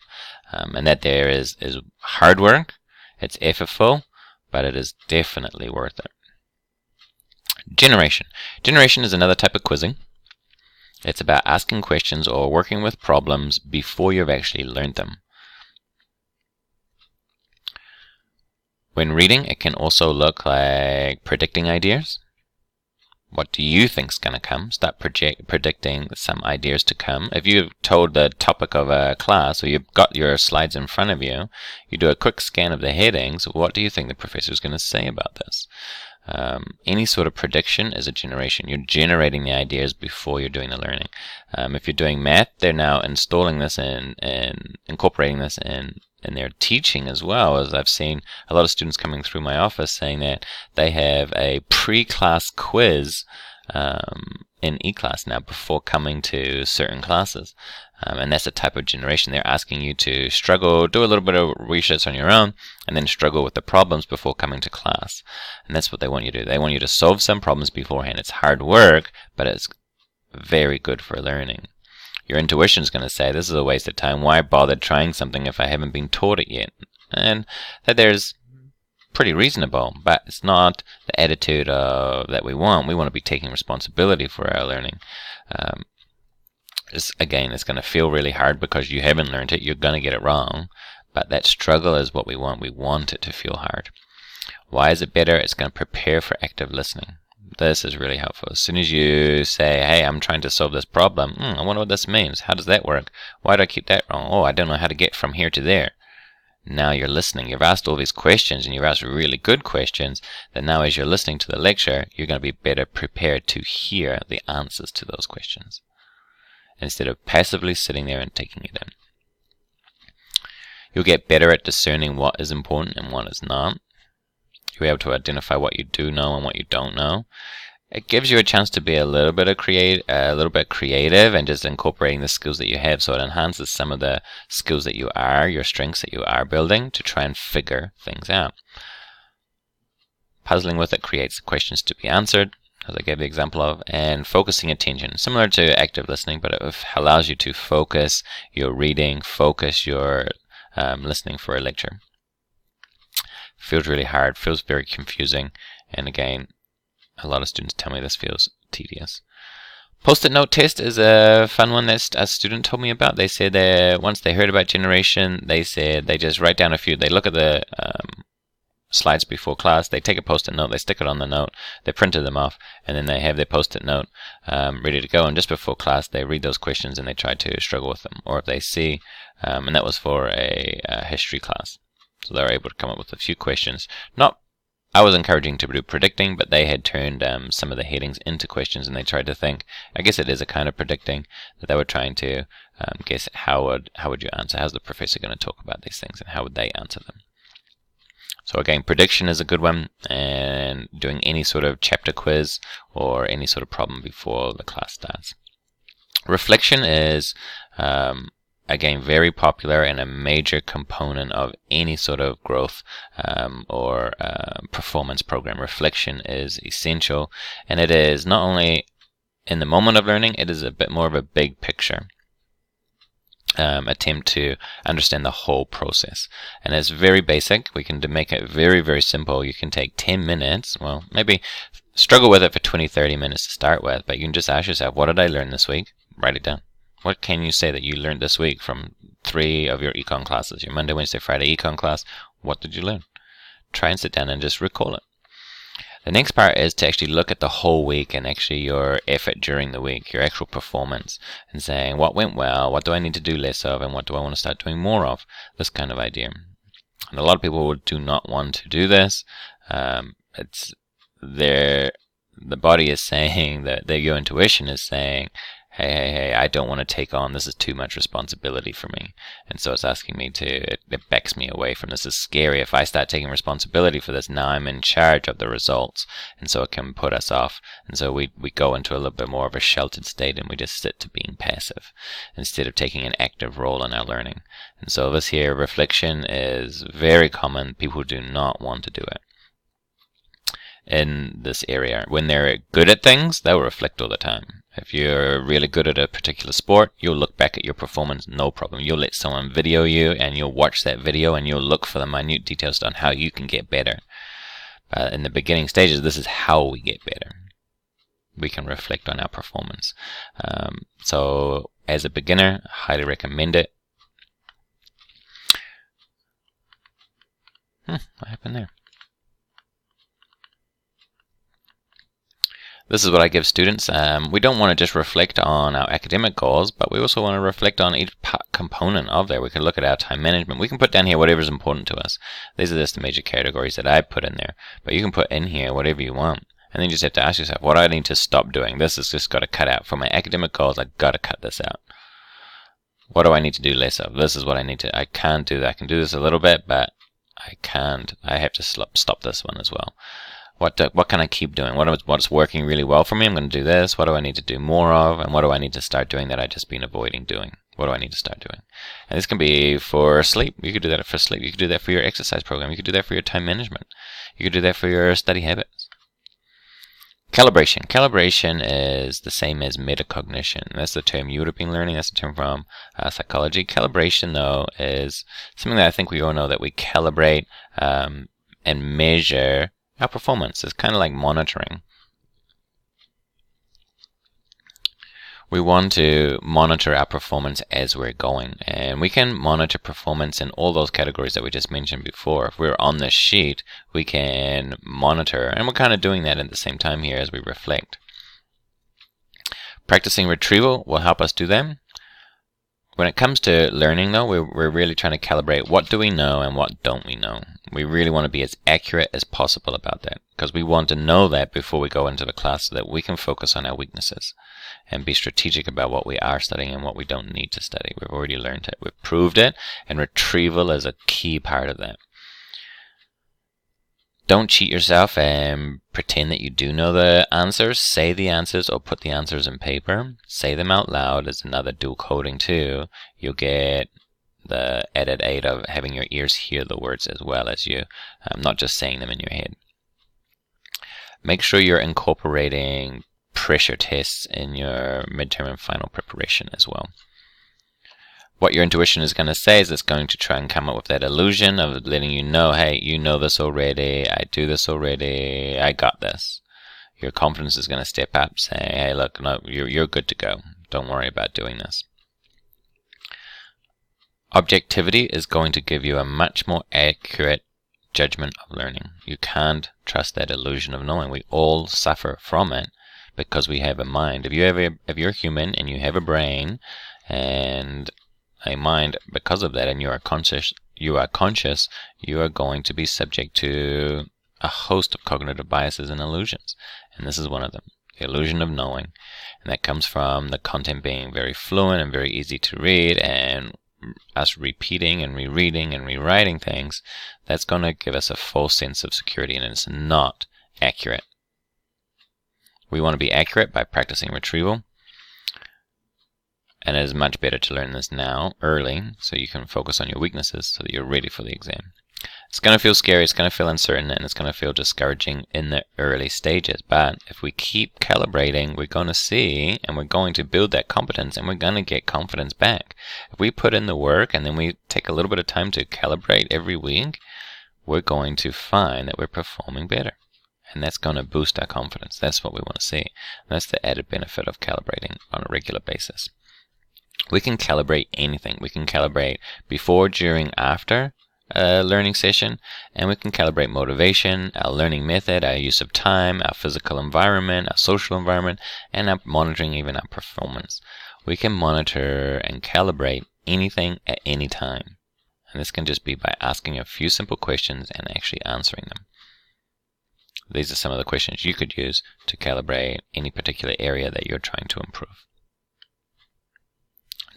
And that there is hard work. It's effortful, but it is definitely worth it. Generation. Generation is another type of quizzing. It's about asking questions or working with problems before you've actually learned them. When reading, it can also look like predicting ideas. What do you think is going to come? Start predicting some ideas to come. If you've told the topic of a class, or you've got your slides in front of you, you do a quick scan of the headings. What do you think the professor is going to say about this? Any sort of prediction is a generation. You're generating the ideas before you're doing the learning. If you're doing math, they're now installing this and incorporating this in their teaching as well. As I've seen a lot of students coming through my office saying that they have a pre-class quiz in e-class now before coming to certain classes. And that's a type of generation. They're asking you to struggle, do a little bit of research on your own, and then struggle with the problems before coming to class. And that's what they want you to do. They want you to solve some problems beforehand. It's hard work, but it's very good for learning. Your intuition is going to say, this is a waste of time. Why bother trying something if I haven't been taught it yet? And that there's pretty reasonable, but it's not the attitude that we want. We want to be taking responsibility for our learning. Again, it's going to feel really hard because you haven't learned it. You're going to get it wrong, but that struggle is what we want. We want it to feel hard. Why is it better? It's going to prepare for active listening. This is really helpful. As soon as you say, hey, I'm trying to solve this problem. I wonder what this means. How does that work? Why do I keep that wrong? Oh, I don't know how to get from here to there. Now you're listening. You've asked all these questions, and you've asked really good questions, that now as you're listening to the lecture, you're going to be better prepared to hear the answers to those questions, instead of passively sitting there and taking it in. You'll get better at discerning what is important and what is not. You'll be able to identify what you do know and what you don't know. It gives you a chance to be a little bit creative and just incorporating the skills that you have, so it enhances some of the skills that you are, your strengths that you are building, to try and figure things out. Puzzling with it creates questions to be answered, as I gave the example of, and focusing attention, similar to active listening, but it allows you to focus your reading, focus your listening for a lecture. Feels really hard, feels very confusing, and again, a lot of students tell me this feels tedious. Post-it note test is a fun one that a student told me about. They said that once they heard about generation, they said they just write down a few. They look at the slides before class, they take a post-it note, they stick it on the note, they printed them off, and then they have their post-it note ready to go, and just before class they read those questions and they try to struggle with them. Or if they see, and that was for a history class, so they were able to come up with a few questions. I was encouraging to do predicting, but they had turned some of the headings into questions, and they tried to think. I guess it is a kind of predicting, that they were trying to guess how would you answer? How's the professor going to talk about these things, and how would they answer them? So again, prediction is a good one, and doing any sort of chapter quiz or any sort of problem before the class starts. Reflection is again, very popular and a major component of any sort of growth or performance program. Reflection is essential, and it is not only in the moment of learning, it is a bit more of a big picture attempt to understand the whole process. And it's very basic. We can make it very, very simple. You can take 10 minutes, well, maybe struggle with it for 20-30 minutes to start with, but you can just ask yourself, what did I learn this week? Write it down. What can you say that you learned this week from 3 of your econ classes? Your Monday, Wednesday, Friday econ class. What did you learn? Try and sit down and just recall it. The next part is to actually look at the whole week and actually your effort during the week, your actual performance, and saying what went well, what do I need to do less of, and what do I want to start doing more of, this kind of idea. And a lot of people do not want to do this. The body is saying that your intuition is saying, hey, I don't want to take on, this is too much responsibility for me. And so it's asking me to, it backs me away from this. Is scary. If I start taking responsibility for this, now I'm in charge of the results. And so it can put us off. And so we go into a little bit more of a sheltered state, and we just sit to being passive instead of taking an active role in our learning. And so this here, reflection, is very common. People do not want to do it in this area. When they're good at things, they'll reflect all the time. If you're really good at a particular sport, you'll look back at your performance, no problem. You'll let someone video you, and you'll watch that video, and you'll look for the minute details on how you can get better. In the beginning stages, this is how we get better. We can reflect on our performance. So as a beginner, I highly recommend it. What happened there? This is what I give students. We don't want to just reflect on our academic goals, but we also want to reflect on each component of there. We can look at our time management. We can put down here whatever is important to us. These are just the major categories that I put in there. But you can put in here whatever you want. And then you just have to ask yourself, what do I need to stop doing? This has just got to cut out. For my academic goals, I've got to cut this out. What do I need to do less of? This is what I need to, I can't do that. I can do this a little bit, but I can't. I have to stop this one as well. What can I keep doing? What's working really well for me? I'm going to do this. What do I need to do more of? And what do I need to start doing that I've just been avoiding doing? What do I need to start doing? And this can be for sleep. You could do that for sleep. You could do that for your exercise program. You could do that for your time management. You could do that for your study habits. Calibration. Calibration is the same as metacognition. That's the term you would have been learning. That's the term from psychology. Calibration, though, is something that I think we all know, that we calibrate and measure our performance. Is kind of like monitoring. We want to monitor our performance as we're going, and we can monitor performance in all those categories that we just mentioned before. If we're on this sheet, we can monitor, and we're kind of doing that at the same time here as we reflect. Practicing retrieval will help us do that. When it comes to learning, though, we're really trying to calibrate what do we know and what don't we know. We really want to be as accurate as possible about that, because we want to know that before we go into the class so that we can focus on our weaknesses and be strategic about what we are studying and what we don't need to study. We've already learned it. We've proved it, and retrieval is a key part of that. Don't cheat yourself and pretend that you do know the answers. Say the answers or put the answers in paper. Say them out loud is another dual coding too. You'll get the added aid of having your ears hear the words as well as you, not just saying them in your head. Make sure you're incorporating pressure tests in your midterm and final preparation as well. What your intuition is going to say is it's going to try and come up with that illusion of letting you know, hey, you know this already, I do this already, I got this. Your confidence is going to step up, saying, hey, look, no, you're good to go. Don't worry about doing this. Objectivity is going to give you a much more accurate judgment of learning. You can't trust that illusion of knowing. We all suffer from it because we have a mind. If you're human and you have a brain and a mind, because of that, and you are conscious, you are going to be subject to a host of cognitive biases and illusions, and this is one of them, the illusion of knowing. And that comes from the content being very fluent and very easy to read, and us repeating and rereading and rewriting things. That's going to give us a false sense of security, and it's not accurate. We want to be accurate by practicing retrieval. And it is much better to learn this now, early, so you can focus on your weaknesses so that you're ready for the exam. It's going to feel scary, it's going to feel uncertain, and it's going to feel discouraging in the early stages. But if we keep calibrating, we're going to see, and we're going to build that competence, and we're going to get confidence back. If we put in the work, and then we take a little bit of time to calibrate every week, we're going to find that we're performing better. And that's going to boost our confidence. That's what we want to see. And that's the added benefit of calibrating on a regular basis. We can calibrate anything. We can calibrate before, during, after a learning session, and we can calibrate motivation, our learning method, our use of time, our physical environment, our social environment, and our monitoring even our performance. We can monitor and calibrate anything at any time. And this can just be by asking a few simple questions and actually answering them. These are some of the questions you could use to calibrate any particular area that you're trying to improve.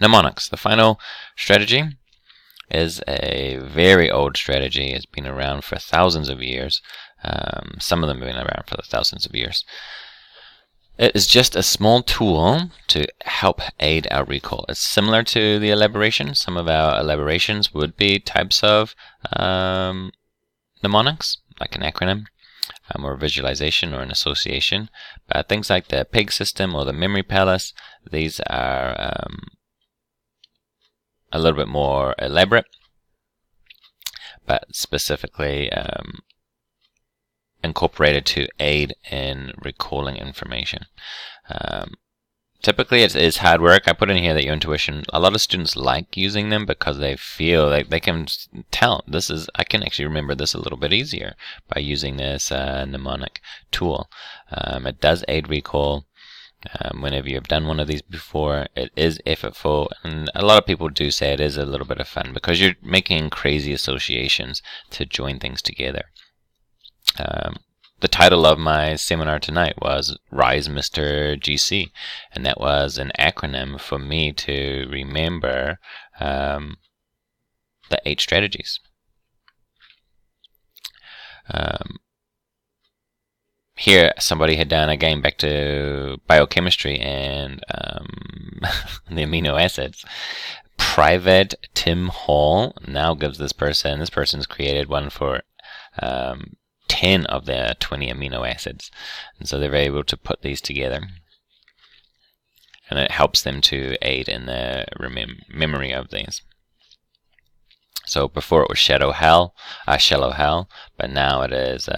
Mnemonics, the final strategy, is a very old strategy. It's been around for thousands of years. Some of them have been around for thousands of years. It is just a small tool to help aid our recall. It's similar to the elaboration. Some of our elaborations would be types of mnemonics, like an acronym, or visualization or an association. But things like the PEG system or the memory palace, these are a little bit more elaborate, but specifically incorporated to aid in recalling information. Typically it is hard work. I put in here that your intuition, a lot of students like using them because they feel like they can tell I can actually remember this a little bit easier by using this mnemonic tool. It does aid recall. Whenever you've done one of these before, it is effortful, and a lot of people do say it is a little bit of fun because you're making crazy associations to join things together. The title of my seminar tonight was Rise Mr. GC, and that was an acronym for me to remember the 8 strategies. Here somebody had done, again, back to biochemistry and the amino acids. Private Tim Hall now gives this person's created one for 10 of the 20 amino acids, and so they're able to put these together, and it helps them to aid in the memory of these. So before it was shallow hell, but now it is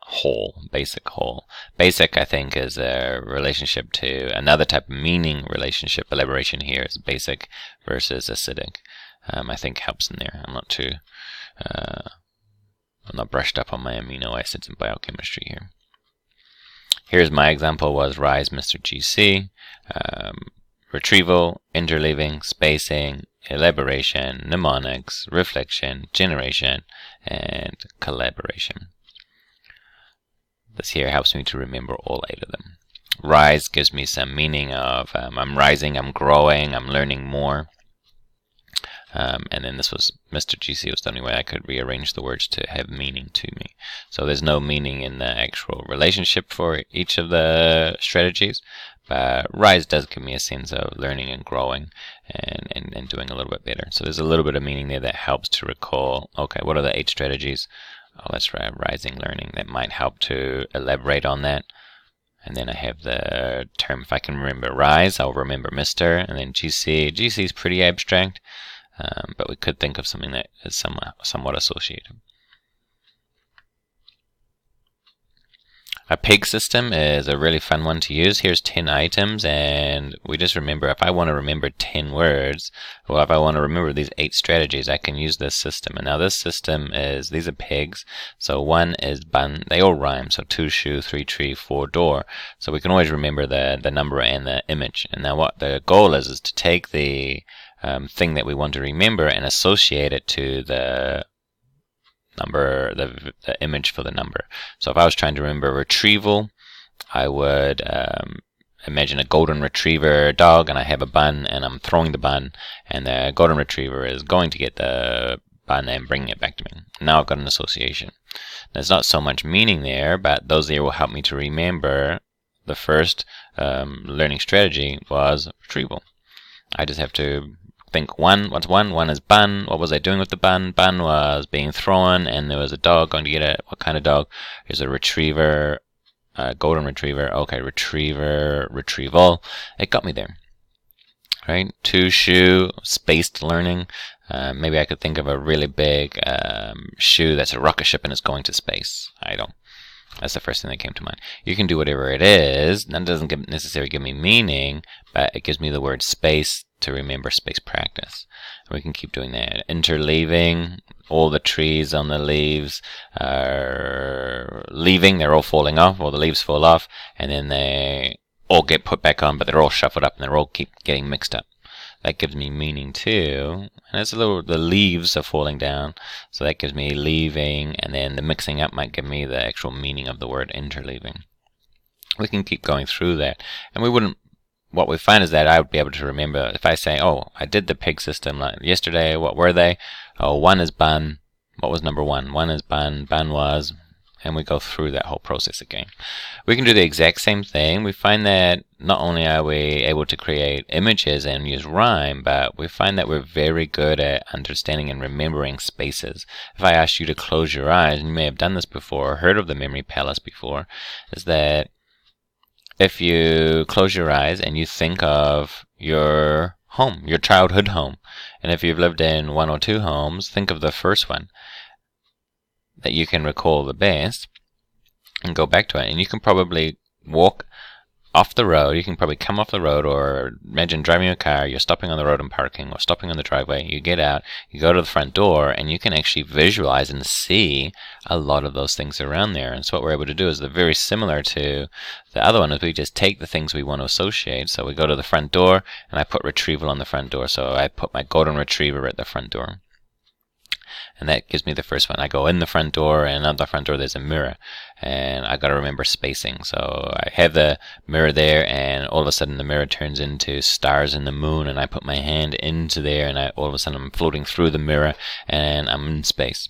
whole, basic whole. Basic, I think, is a relationship to another type of meaning relationship. Elaboration here is basic versus acidic. I think helps in there. I'm not brushed up on my amino acids in biochemistry here. Here's my example was Rise Mr. GC, Retrieval, Interleaving, Spacing, Elaboration, Mnemonics, Reflection, Generation, and Calibration. This here helps me to remember all 8 of them. Rise gives me some meaning of I'm rising, I'm growing, I'm learning more. And then this was Mr. GC was the only way I could rearrange the words to have meaning to me. So there's no meaning in the actual relationship for each of the strategies, but Rise does give me a sense of learning and growing and doing a little bit better. So there's a little bit of meaning there that helps to recall, okay, what are the 8 strategies? Oh, let's try rising learning. That might help to elaborate on that. And then I have the term, if I can remember Rise, I'll remember Mr. And then GC. GC is pretty abstract. But we could think of something that is somewhat associated. A PEG system is a really fun one to use. Here's 10 items, and we just remember, if I want to remember 10 words, or if I want to remember these 8 strategies, I can use this system. And now this system is, these are PEGs. So 1 is bun, they all rhyme. So 2 shoe, 3 tree, 4 door. So we can always remember the number and the image. And now what the goal is to take the thing that we want to remember and associate it to the number, the image for the number. So if I was trying to remember retrieval, I would imagine a golden retriever dog, and I have a bun, and I'm throwing the bun, and the golden retriever is going to get the bun and bringing it back to me. Now I've got an association. There's not so much meaning there, but those there will help me to remember the first learning strategy was retrieval. I just have to think what's one? One is bun. What was I doing with the bun? Bun was being thrown, and there was a dog going to get it. What kind of dog? There's a retriever, golden retriever. Okay, retriever, retrieval. It got me there. Right? 2 shoe, spaced learning. Maybe I could think of a really big shoe that's a rocket ship and it's going to space. That's the first thing that came to mind. You can do whatever it is. That doesn't necessarily give me meaning, but it gives me the word space to remember space practice. We can keep doing that. Interleaving, all the trees on the leaves are leaving, they're all falling off, or the leaves fall off, and then they all get put back on, but they're all shuffled up and they're all keep getting mixed up. That gives me meaning too. And it's the leaves are falling down, so that gives me leaving, and then the mixing up might give me the actual meaning of the word interleaving. We can keep going through that, and we wouldn't what we find is that I would be able to remember if I say, oh, I did the pig system like yesterday, what were they? Oh, 1 is bun. What was number 1? 1 is bun, bun was, and we go through that whole process again. We can do the exact same thing. We find that not only are we able to create images and use rhyme, but we find that we're very good at understanding and remembering spaces. If I asked you to close your eyes, and you may have done this before or heard of the memory palace before, is that if you close your eyes and you think of your home, your childhood home, and if you've lived in 1 or 2 homes, think of the first one that you can recall the best and go back to it. And you can probably walk off the road, you can probably come off the road, or imagine driving a car, you're stopping on the road and parking, or stopping on the driveway, you get out, you go to the front door, and you can actually visualize and see a lot of those things around there. And so what we're able to do is they're very similar to the other one, is we just take the things we want to associate. So we go to the front door, and I put retrieval on the front door, so I put my golden retriever at the front door. And that gives me the first one. I go in the front door, and at the front door there's a mirror, and I got to remember spacing. So I have the mirror there, and all of a sudden the mirror turns into stars in the moon, and I put my hand into there, and all of a sudden I'm floating through the mirror, and I'm in space.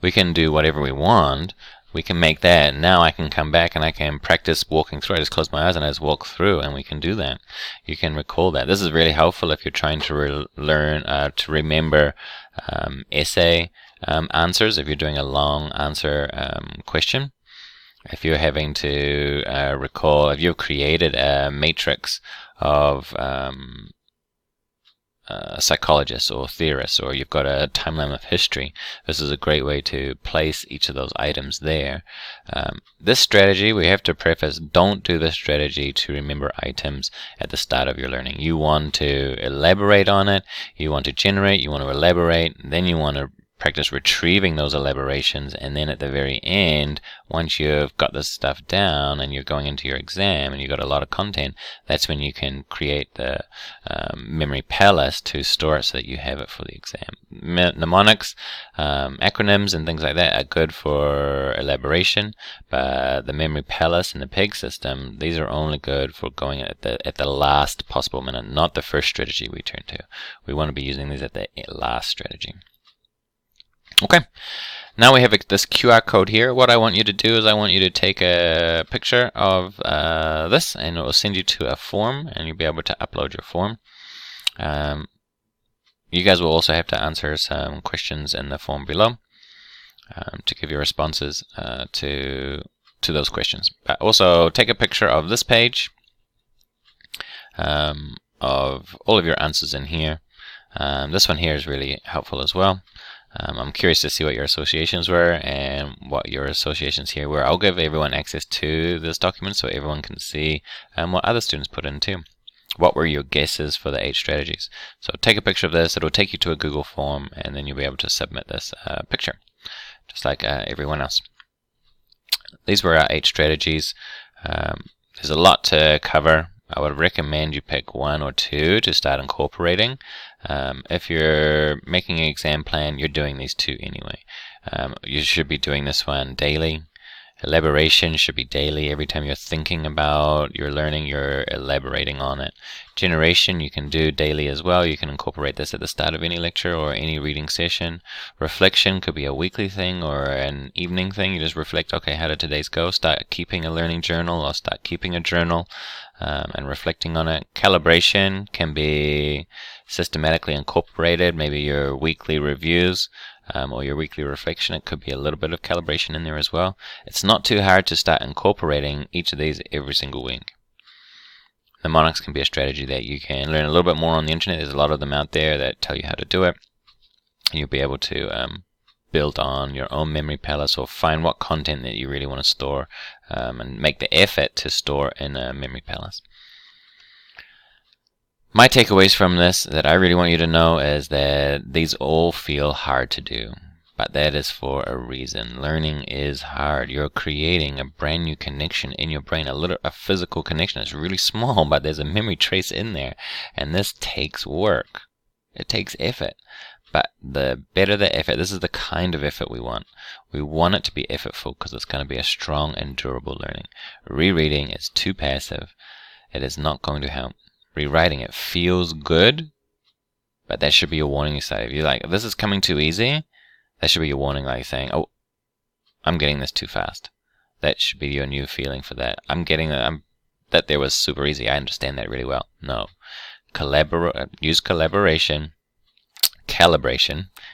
We can do whatever we want. We can make that. Now I can come back and I can practice walking through. I just close my eyes and I just walk through, and we can do that. You can recall that. This is really helpful if you're trying to learn to remember essay answers, if you're doing a long answer question. If you're having to recall, if you've created a matrix of psychologists or theorists, or you've got a timeline of history, this is a great way to place each of those items there. This strategy, we have to preface, don't do this strategy to remember items at the start of your learning. You want to elaborate on it, you want to generate, you want to elaborate, then you want to practice retrieving those elaborations, and then at the very end, once you've got this stuff down and you're going into your exam and you've got a lot of content, that's when you can create the memory palace to store it so that you have it for the exam. Mnemonics, acronyms and things like that are good for elaboration, but the memory palace and the PEG system, these are only good for going at the last possible minute, not the first strategy we turn to. We want to be using these at the last strategy. Okay, now we have this QR code here. What I want you to do is I want you to take a picture of this, and it will send you to a form, and you'll be able to upload your form. You guys will also have to answer some questions in the form below to give your responses to those questions. But also take a picture of this page, of all of your answers in here. This one here is really helpful as well. I'm curious to see what your associations were and what your associations here were. I'll give everyone access to this document so everyone can see what other students put in too. What were your guesses for the 8 strategies? So take a picture of this. It'll take you to a Google form, and then you'll be able to submit this picture, just like everyone else. These were our 8 strategies. There's a lot to cover. I would recommend you pick 1 or 2 to start incorporating. If you're making an exam plan, you're doing these 2 anyway. You should be doing this one daily. Elaboration should be daily. Every time you're thinking about your learning, you're elaborating on it. Generation you can do daily as well. You can incorporate this at the start of any lecture or any reading session. Reflection could be a weekly thing or an evening thing. You just reflect, okay, how did today's go? Start keeping a learning journal or start keeping a journal and reflecting on it. Calibration can be systematically incorporated, maybe your weekly reviews or your weekly reflection. It could be a little bit of calibration in there as well. It's not too hard to start incorporating each of these every single week. Mnemonics can be a strategy that you can learn a little bit more on the internet. There's a lot of them out there that tell you how to do it. And you'll be able to build on your own memory palace or find what content that you really want to store and make the effort to store in a memory palace. My takeaways from this that I really want you to know is that these all feel hard to do, but that is for a reason. Learning is hard. You're creating a brand new connection in your brain, a physical connection. It's really small, but there's a memory trace in there, and this takes work. It takes effort. But the better the effort, this is the kind of effort we want. We want it to be effortful because it's going to be a strong and durable learning. Rereading is too passive. it is not going to help. Rewriting it feels good, but that should be your warning sign. If you're like, this is coming too easy, that should be your warning, like saying, oh, I'm getting this too fast. That should be your new feeling for that. That there was super easy. I understand that really well. No. Use calibration.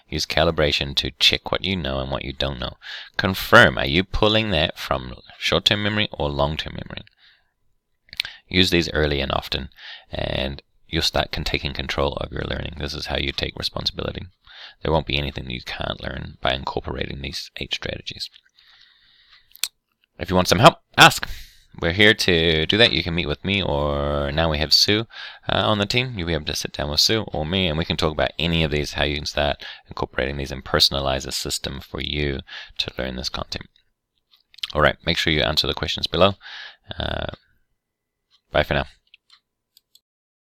Use calibration to check what you know and what you don't know. Confirm, are you pulling that from short-term memory or long-term memory? Use these early and often, and you'll start taking control of your learning. This is how you take responsibility. There won't be anything that you can't learn by incorporating these 8 strategies. If you want some help, ask. We're here to do that. You can meet with me, or now we have Sue on the team. You'll be able to sit down with Sue or me, and we can talk about any of these, how you can start incorporating these and personalize a system for you to learn this content. All right, make sure you answer the questions below. Bye for now.